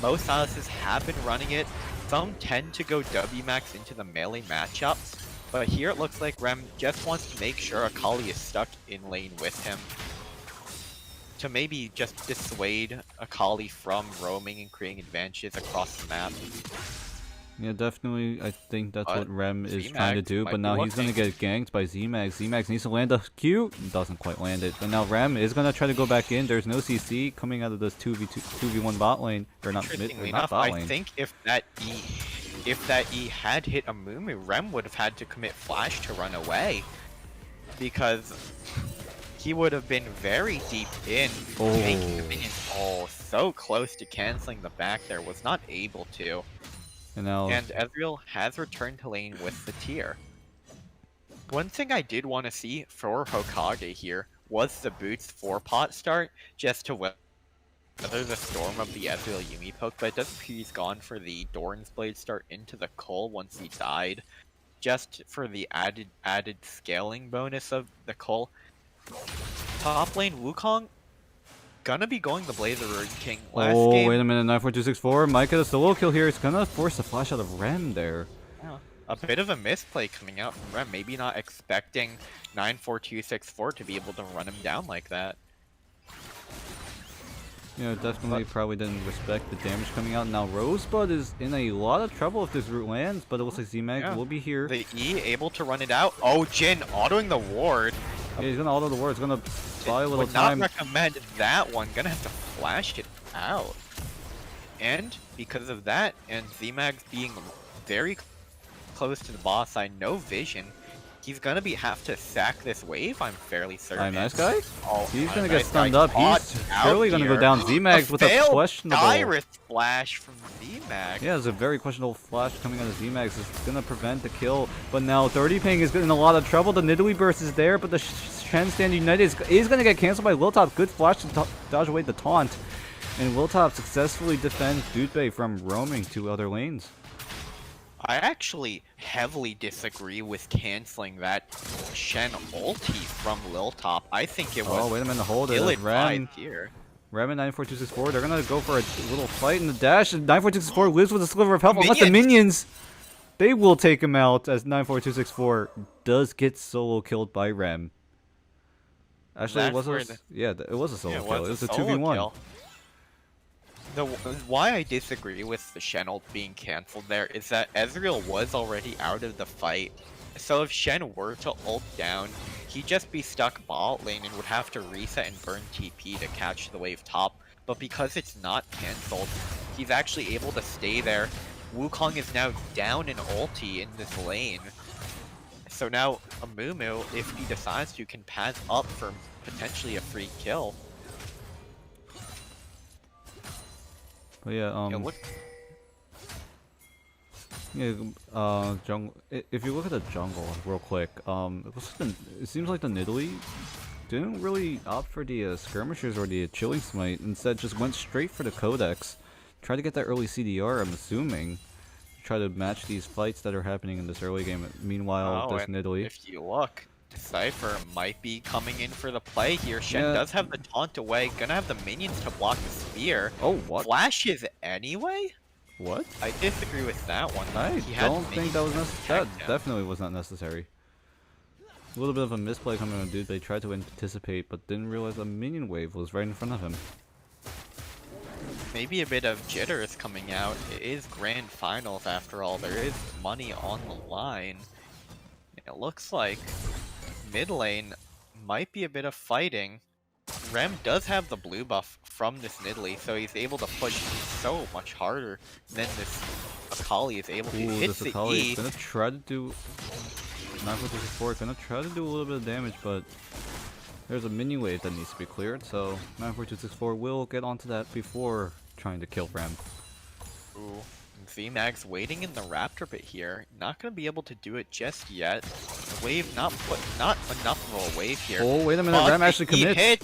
Most Silases have been running it. Some tend to go W-Max into the melee matchups. But here it looks like Rem just wants to make sure Akali is stuck in lane with him, to maybe just dissuade Akali from roaming and creating advantages across the map. Yeah, definitely, I think that's what Rem is trying to do, but now he's going to get ganked by Z-Max. Z-Max needs to land a Q, doesn't quite land it, but now Rem is going to try to go back in. There's no CC coming out of this 2v1 bot lane, or not mid, not bot lane. I think if that E had hit a Mumu, Rem would have had to commit flash to run away, because he would have been very deep in, making the minions so close to canceling the back there, was not able to. And Ezreal has returned to lane with the tier. One thing I did want to see for Hokage here was the boots 4-pot start, just to weather the storm of the Ezreal Yumi poke, but it does appear he's gone for the Doran's Blade start into the Cull once he died, just for the added scaling bonus of the Cull. Top lane Wukong gonna be going the Blazer King last game. Wait a minute, 94264 might get a solo kill here. It's gonna force a flash out of Rem there. Yeah, a bit of a misplay coming out from Rem, maybe not expecting 94264 to be able to run him down like that. Yeah, definitely probably didn't respect the damage coming out. Now Rosebud is in a lot of trouble if this route lands, but it looks like Z-Mag will be here. The E able to run it out. Oh, Jin autoing the ward. Yeah, he's gonna auto the ward. It's gonna buy a little time. Would not recommend that one. Gonna have to flash it out. And because of that, and Z-Mag being very close to the boss side, no vision, he's gonna have to sack this wave, I'm fairly certain. Nice Guy? Oh, he's gonna get stunned up. He's surely gonna go down. Z-Mag with a questionable Iris flash from Z-Mag. Yeah, there's a very questionable flash coming out of Z-Mag. It's gonna prevent the kill. But now 30 ping is in a lot of trouble. The Nidalee burst is there, but the Shen Stand United is gonna get canceled by Wiltop. Good flash to dodge away the taunt. And Wiltop successfully defends Dutebe from roaming to other lanes. I actually heavily disagree with canceling that Shen ulti from Liltop. I think it was wait a minute, hold it. Rem here. Rem and 94264, they're gonna go for a little fight in the dash. 94264 lives with a sliver of health. Unless the minions, they will take him out, as 94264 does get solo killed by Rem. Actually, it was a solo kill. It was a 2v1. Why I disagree with the Shen ult being cancelled there is that Ezreal was already out of the fight. So if Shen were to ult down, he'd just be stuck bot lane and would have to reset and burn TP to catch the wave top. But because it's not cancelled, he's actually able to stay there. Wukong is now down an ulti in this lane. So now Amumu, if he decides to, can pass up for potentially a free kill. But yeah, look. Yeah, jungle. If you look at the jungle real quick, it seems like the Nidalee didn't really opt for the skirmishers or the chilling smite. Instead, just went straight for the codex. Tried to get that early CDR. I'm assuming, to try to match these fights that are happening in this early game. Meanwhile, this Nidalee. If you look, Cypher might be coming in for the play here. Shen does have the taunt away. Gonna have the minions to block the spear. Oh, what? Flashes anyway? What? I disagree with that one. I don't think that was necessary. That definitely was not necessary. A little bit of a misplay coming on dude. They tried to anticipate, but didn't realize a minion wave was right in front of him. Maybe a bit of jitters coming out. It is grand finals after all. There is money on the line. It looks like mid lane might be a bit of fighting. Rem does have the blue buff from this Nidalee, so he's able to push so much harder than this Akali is able to. Ooh, Hits this the Akali E. is gonna try to do 9.64, gonna try to do a little bit of damage, but there's a minion wave that needs to be cleared, so 94264 will get onto that before trying to kill Rem. Ooh. VMAX waiting in the Raptor pit here. Not gonna be able to do it just yet. The wave not enough of a wave here. Oh, wait a minute, Rem actually commits. Hit.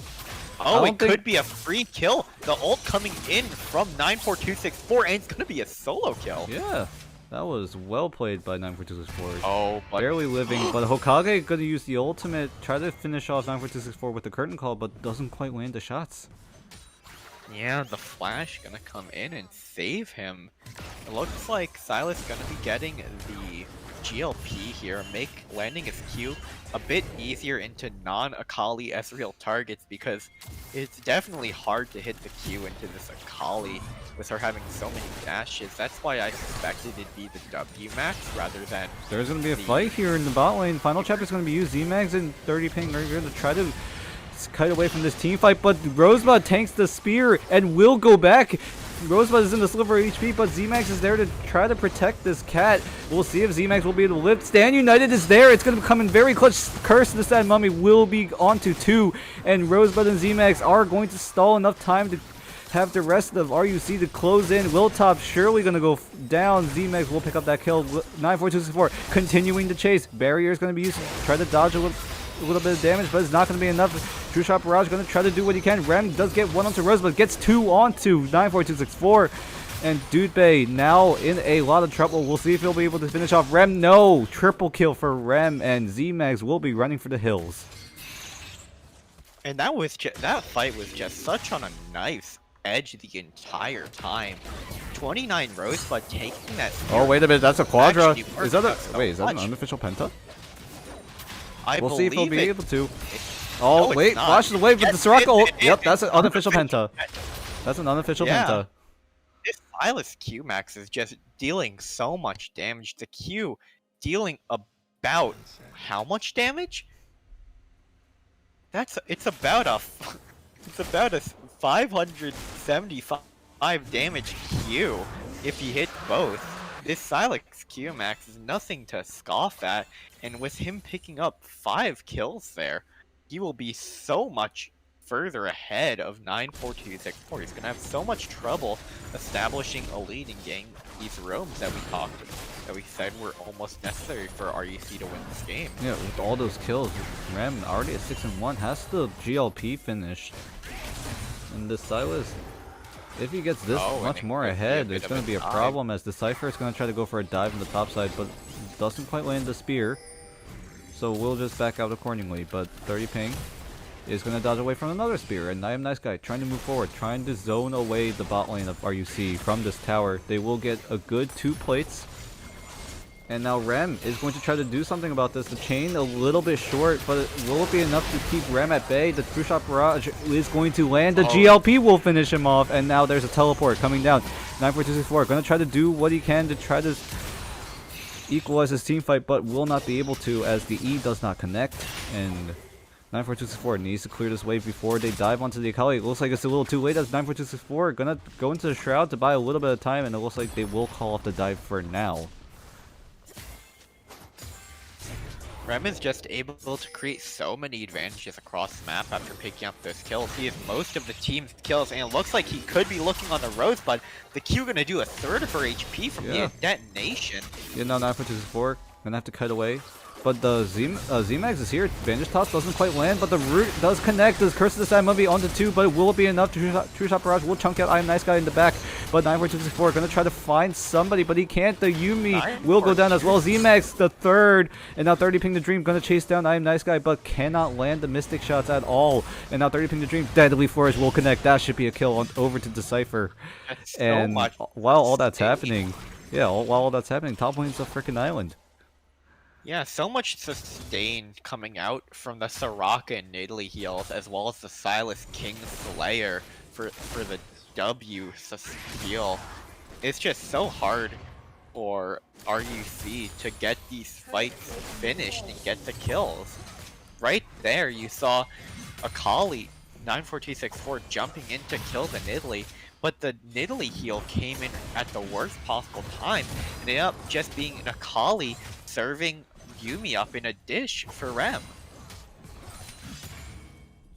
Oh, it could be a free kill. The ult coming in from 94264, and it's gonna be a solo kill. Yeah, that was well played by 94264. Oh, but barely living, but Hokage gonna use the ultimate, try to finish off 94264 with the curtain call, but doesn't quite land the shots. yeah, the flash gonna come in and save him. It looks like Silas gonna be getting the GLP here, make landing his Q a bit easier into non-Akali Ezreal targets, because it's definitely hard to hit the Q into this Akali with her having so many dashes. That's why I suspected it'd be the W max rather than... There's gonna be a fight here in the bot lane. Final chapter's gonna be used. Z-Mags and 30 ping are gonna try to kite away from this team fight, but Rosebud tanks the spear and will go back. Rosebud is in the sliver HP, but Z-Max is there to try to protect this cat. We'll see if Z-Max will be able to lift. Stand United is there. It's going to come in very clutch. Curse the Sad Mummy will be onto 2, and Rosebud and Z-Max are going to stall enough time to have the rest of RUC to close in. Willtop surely going to go down. Z-Max will pick up that kill. 94264 continuing to chase. Barrier is going to be used to try to dodge a little bit of damage, but it's not going to be enough. True Shot Barrage going to try to do what he can. Rem does get one onto Rosebud, gets 2 onto 94264. And Dude Bay now in a lot of trouble. We'll see if he'll be able to finish off Rem. No! Triple kill for Rem, and Z-Mags will be running for the hills. And that fight was just such on a nice edge the entire time. 29 Rosebud taking that spear. Oh, wait a minute, that's a Quadra. Actually Is that worked is that an much. unofficial Penta? We'll see if he'll be able to. No, Oh, it's wait, not. flashes away with the Yes, Soraka ult. it Yep, is. that's an unofficial Penta. That's an unofficial Yeah. Penta. This Silas Q Max is just dealing so much damage. The Q dealing about how much damage? It's about a 575 damage Q if you hit both. This Silex Q Max is nothing to scoff at, and with him picking up 5 kills there, he will be so much further ahead of 94264. He's gonna have so much trouble establishing a lead and getting these roams that we said were almost necessary for RUC to win this game. Yeah, with all those kills, Rem already at 6-1 has the GLP finished. And the Silas, if he gets this much more ahead, it's going to be a problem, as the Cypher is going to try to go for a dive in the top side, but doesn't quite land the spear. So we'll just back out accordingly. But 30 ping is going to dodge away from another spear, and I am Nice Guy trying to move forward, trying to zone away the bot lane of RUC from this tower. They will get a good 2 plates. And now Rem is going to try to do something about this. The chain a little bit short, but will it be enough to keep Rem at bay? The True Shot Barrage is going to land. The GLP will finish him off. And now there's a teleport coming down. 94264 going to try to do what he can to try to equalize his team fight, but will not be able to as the E does not connect. And 94264 needs to clear this wave before they dive onto the Akali. It looks like it's a little too late as 94264 gonna go into the Shroud to buy a little bit of time, and it looks like they will call off the dive for now. Rem is just able to create so many advantages across the map after picking up those kills. He has most of the team's kills, and it looks like he could be looking on the Rosebud. The Q gonna do a third of her HP from the detonation. Yeah, now 94264 gonna have to cut away. But the Z-Max is here. Bandage Toss doesn't quite land, but the root does connect. Does Curse of the Side Movie onto 2, but will it be enough? True Shot Barrage will chunk out I Am Nice Guy in the back. But 94264 gonna try to find somebody, but he can't. The Yumi will go down as well. Z-Max the third. And now 30 Ping the Dream gonna chase down I Am Nice Guy, but cannot land the Mystic shots at all. And now 30 Ping the Dream, Deadly Flourish will connect. That should be a kill on over to Decipher. That's And so much while all that's happening, while all that's happening, top lane's a freaking island. Yeah, so much sustain coming out from the Soraka and Nidalee heals, as well as the Silas King Slayer for the W heal. It's just so hard for RUC to get these fights finished and get the kills. Right there, you saw Akali 94264 jumping in to kill the Nidalee, but the Nidalee heal came in at the worst possible time, and ended up just being an Akali serving Yumi up in a dish for Rem.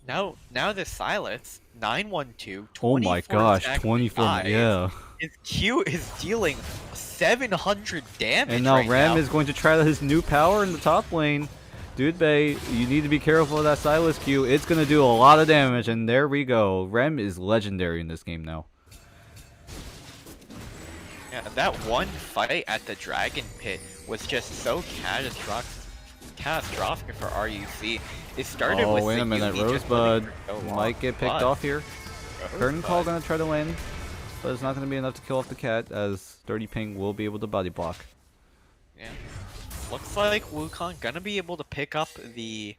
Now the Silas 912. Oh my gosh, 24, yeah. His Q is dealing 700 damage. And now right Rem is going to try his new power in the top lane. Dude Bay, you need to be careful of that Silas Q. It's going to do a lot of damage, and there we go. Rem is legendary in this game now. Yeah, that one fight at the Dragon Pit was just so catastrophic for RUC. It started with wait a minute, Yumi just Rosebud winning for so long, might get picked but off here. Curtain Call Rosebud- gonna try to win, but it's not gonna be enough to kill off the cat, as 30 Ping will be able to body block. Yeah. Looks like Wukong gonna be able to pick up the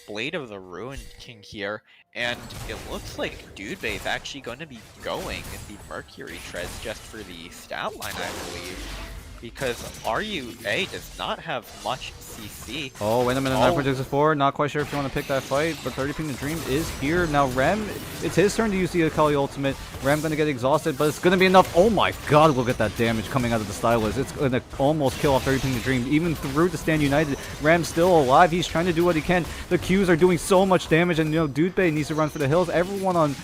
Blade of the Ruined King here, and it looks like Dude Bay is actually going to be going in the Mercury Treads just for the stat line, I believe, because RUA does not have much CC. Oh, wait a minute, 9.64, not quite sure if you want to pick that fight, but 30 Ping the Dream is here. Now Rem, it's his turn to use the Akali ultimate. Rem gonna get exhausted, but it's gonna be enough. Oh my god, look at that damage coming out of the Stylus. It's gonna almost kill off 30 Ping the Dream, even through to Stand United. Rem's still alive, he's trying to do what he can. The Qs are doing so much damage, and Dude Bay needs to run for the hills. Everyone on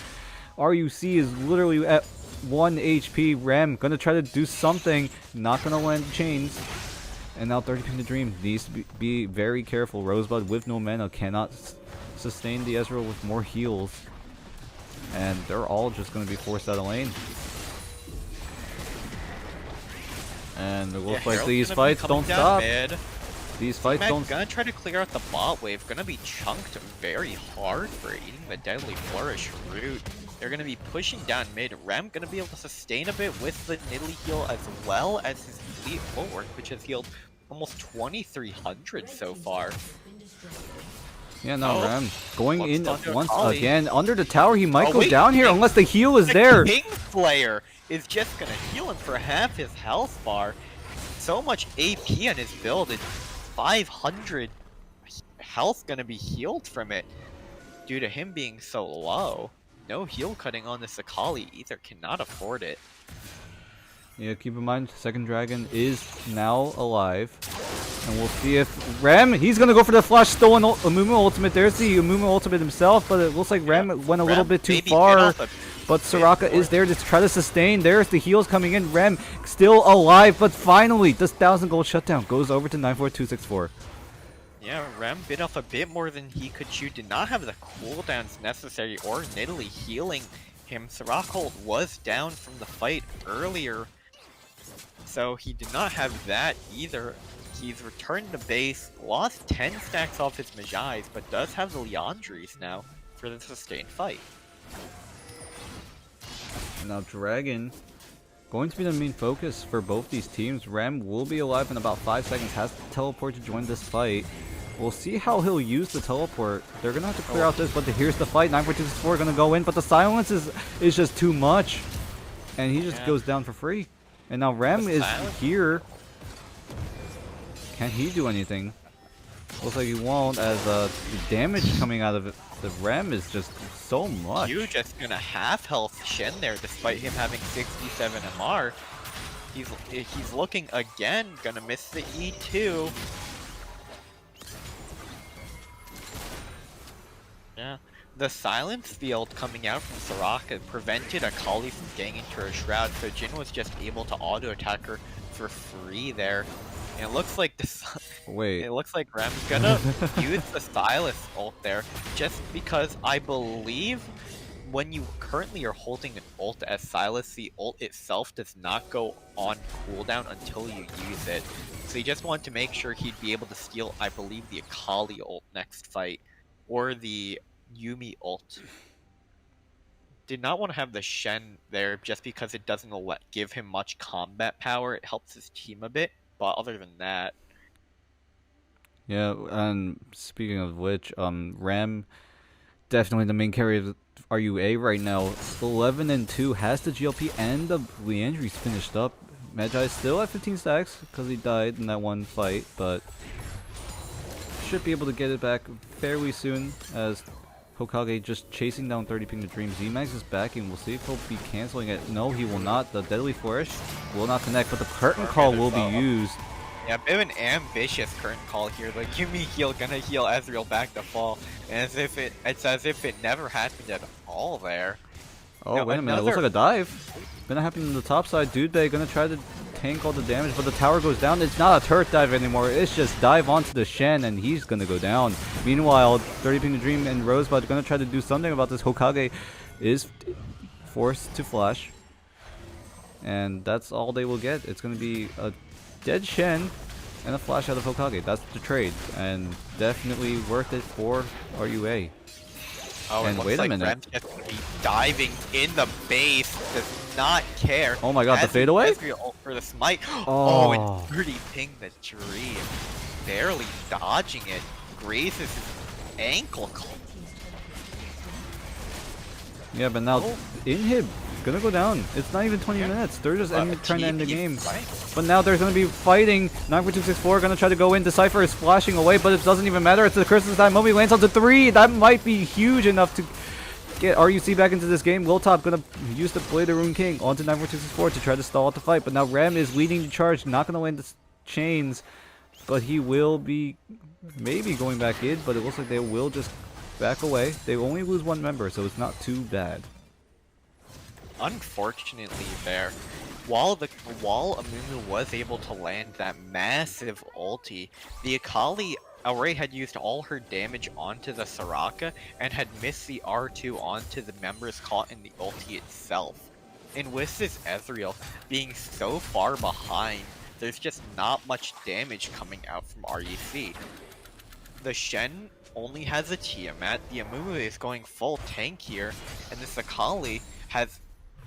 RUC is literally at 1 HP. Rem gonna try to do something, not gonna land the chains. And now 30 Ping the Dream needs to be very careful. Rosebud with no mana cannot sustain the Ezreal with more heals. And they're all just going to be forced out of lane. And it looks like these fights don't stop. These fights don't. Gonna try to clear out the bot wave. Gonna be chunked very hard for eating the Deadly Flourish root. They're gonna be pushing down mid. Rem gonna be able to sustain a bit with the Nidalee heal as well as his Fleet Footwork, which has healed almost 2,300 so far. Yeah, no, Rem going in once Akali. again under the tower. He might go wait, down here unless the heal is there. King Slayer is just gonna heal him for half his health bar. So much AP on his build, it's 500 health gonna be healed from it due to him being so low. No heal cutting on this Akali either, cannot afford it. Yeah, keep in mind, second dragon is now alive. And we'll see if Rem, he's going to go for the flash stolen Amumu ultimate. There's the Amumu ultimate himself, but it looks like Rem went a little bit too far. But Soraka is there to try to sustain. There's the heals coming in. Rem still alive, but finally, this 1,000 gold shutdown goes over to 94264. Yeah, Rem bit off a bit more than he could chew. Did not have the cooldowns necessary or Nidalee healing him. Soraka was down from the fight earlier, so he did not have that either. He's returned to base, lost 10 stacks off his Majais, but does have the Leandries now for the sustained fight. Now Dragon going to be the main focus for both these teams. Rem will be alive in about 5 seconds, has to teleport to join this fight. We'll see how he'll use the teleport. They're gonna have to clear out this, but here's the fight. 9.264 gonna go in, but the silence is just too much. And he just goes down for free. And now Rem is here. Can he do anything? Looks like he won't, as the damage coming out of it. The Rem is just so much. You just gonna half health Shen there, despite him having 67 MR. He's looking again, gonna miss the E2. Yeah, the silence field coming out from Soraka prevented Akali from getting into her shroud, so Jin was just able to auto attack her for free there. And it looks like this. Wait. It looks like Rem's gonna use the Silas ult there, just because I believe when you currently are holding an ult as Silas, the ult itself does not go on cooldown until you use it. So he just wanted to make sure he'd be able to steal, I believe, the Akali ult next fight, or the Yumi ult. Did not want to have the Shen there just because it doesn't give him much combat power. It helps his team a bit, but other than that. Yeah, and speaking of which, Ram, definitely the main carry of RUA right now. 11-2, has the GLP and the Leandry's finished up. Magi still at 15 stacks because he died in that one fight, but should be able to get it back fairly soon, as Hokage just chasing down 30 ping the dream. Z-Max is backing. We'll see if he'll be canceling it. No, he will not. The Deadly Flourish will not connect, but the curtain call will be used. Yeah, a bit of an ambitious curtain call here. Like, Yumi heal, gonna heal Ezreal back to fall. And it's as if it never happened at all there. Oh, now, wait a minute. It looks like a dive. Gonna happen on the top side. Dude Bay gonna try to tank all the damage, but the tower goes down. It's not a turret dive anymore. It's just dive onto the Shen, and he's gonna go down. Meanwhile, 30 Ping the Dream and Rosebud gonna try to do something about this. Hokage is forced to flash, and that's all they will get. It's gonna be a dead Shen and a flash out of Hokage. That's the trade, and definitely worth it for RUA. Oh, and it looks wait a like minute. Rem's just gonna be diving in the base, does not care. Oh my god, the fadeaway? Ezreal for the smite. Oh. And 30 ping the dream. Barely dodging it. Grazes his ankle. Yeah, but now Inhib gonna go down. It's not even 20 minutes. They're just trying to end the game. But now they're gonna be fighting. 9.264 gonna try to go in. Decipher is flashing away, but it doesn't even matter. It's the Christmas time. Moby lands onto 3. That might be huge enough to get RUC back into this game. Willtop gonna use the Blade of Rune King onto 9.264 to try to stall out the fight. But now Rem is leading the charge. Not gonna land the chains, but he will be maybe going back in. But it looks like they will just back away. They only lose one member, so it's not too bad. Unfortunately there, while Amumu was able to land that massive ulti, the Akali already had used all her damage onto the Soraka and had missed the R2 onto the members caught in the ulti itself. And with this Ezreal being so far behind, there's just not much damage coming out from REC. The Shen only has a Tiamat, the Amumu is going full tank here, and this Akali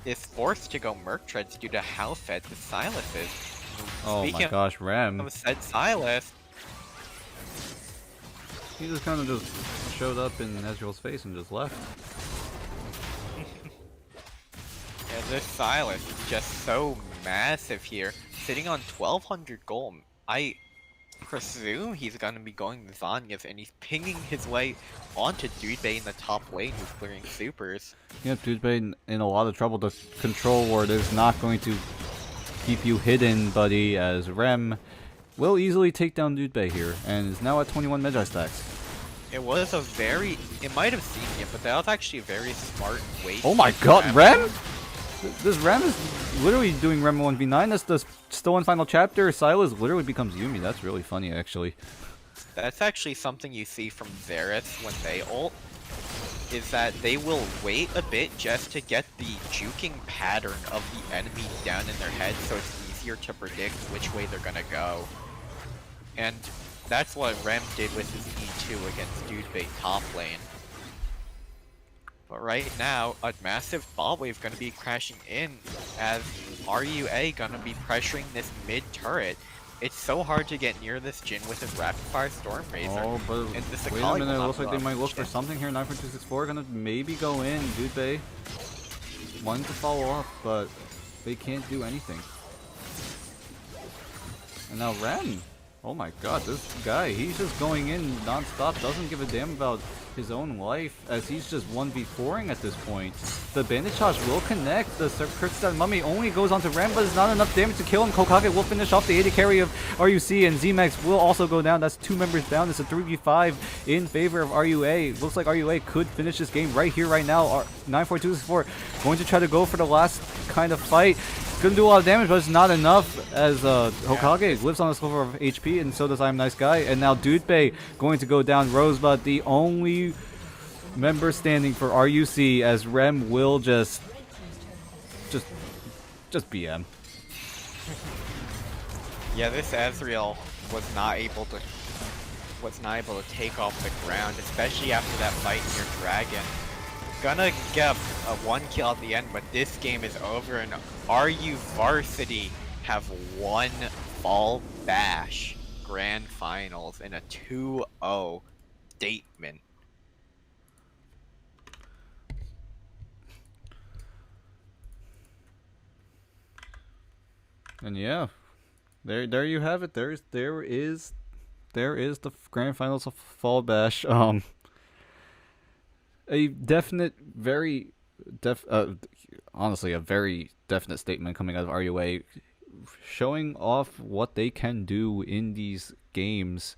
is forced to go Merc Treads due to how fed the Silas is. Oh my gosh, Rem. Said Silas. He just kind of just showed up in Ezreal's face and just left. Yeah, this Silas is just so massive here. Sitting on 1200 gold. I presume he's gonna be going Zanyas, and he's pinging his way onto Dude Bay in the top lane who's clearing supers. Yep, Dude Bay in a lot of trouble. The control ward is not going to keep you hidden, buddy, as Rem will easily take down Dude Bay here, and is now at 21 Magi stacks. It was a very, it might have seen it, but that was actually a very smart way. Oh my god, Rem? This Rem is literally doing Rem 1v9. That's the Stolen Final Chapter. Silas literally becomes Yumi. That's really funny, actually. That's actually something you see from Varus when they ult, is that they will wait a bit just to get the juking pattern of the enemy down in their head, so it's easier to predict which way they're gonna go. And that's what Rem did with his E2 against Dude Bay top lane. But right now, a massive ball wave gonna be crashing in as RUA gonna be pressuring this mid turret. It's so hard to get near this Jin with his rapid fire Storm Razor. Oh, but and this wait a Akali will minute. It not looks like go they up might look for Jhin. something here. 94264 gonna maybe go in. Dude, they wanted to follow up, but they can't do anything. And now Ren. Oh my god, this guy, he's just going in non-stop, doesn't give a damn about his own life, as he's just 1v4ing at this point. The bandage charge will connect. The Kirkstad Mummy only goes onto Ren, but it's not enough damage to kill him. Kokage will finish off the AD carry of RUC, and Z-Max will also go down. That's 2 members down. It's a 3v5 in favor of RUA. Looks like RUA could finish this game right here, right now. 94264 going to try to go for the last kind of fight. Gonna do a lot of damage, but it's not enough, as Hokage lives on a sliver of HP, and so does I'm Nice Guy. And now Dudebei going to go down. Rosebud, the only member standing for RUC, as Rem will just BM. Yeah, this Ezreal was not able to take off the ground, especially after that fight near Dragon. Gonna get a 1 kill at the end, but this game is over, and RU Varsity have won Fall Bash Grand Finals in a 2-0 statement. And yeah, there you have it. There is the Grand Finals of Fall Bash. A definite, honestly, a very definite statement coming out of RUA, showing off what they can do in these games.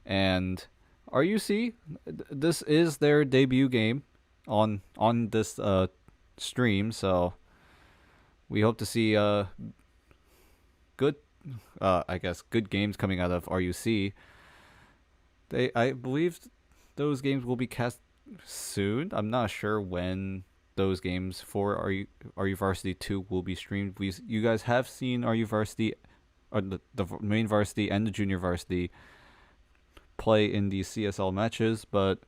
And RUC, this is their debut game on this stream, so we hope to see good games coming out of RUC. I believe those games will be cast soon. I'm not sure when those games for RU Varsity 2 will be streamed. You guys have seen RU Varsity, or the main varsity and the junior varsity, play in these CSL matches, but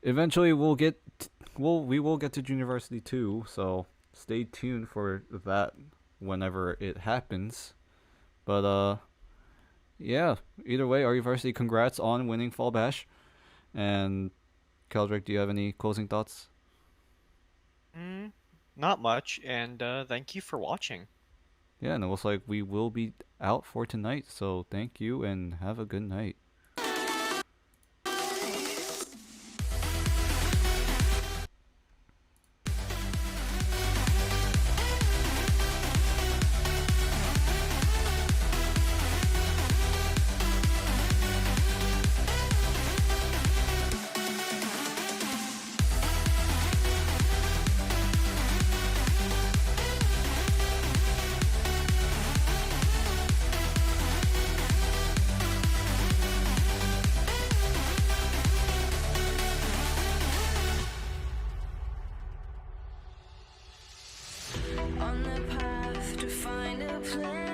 eventually we will get to junior varsity 2, so stay tuned for that whenever it happens. But yeah, either way, RU Varsity, congrats on winning Fall Bash. And Keldrick, do you have any closing thoughts? Not much, and thank you for watching. Yeah, and it looks like we will be out for tonight, so thank you and have a good night. On the path to find a place.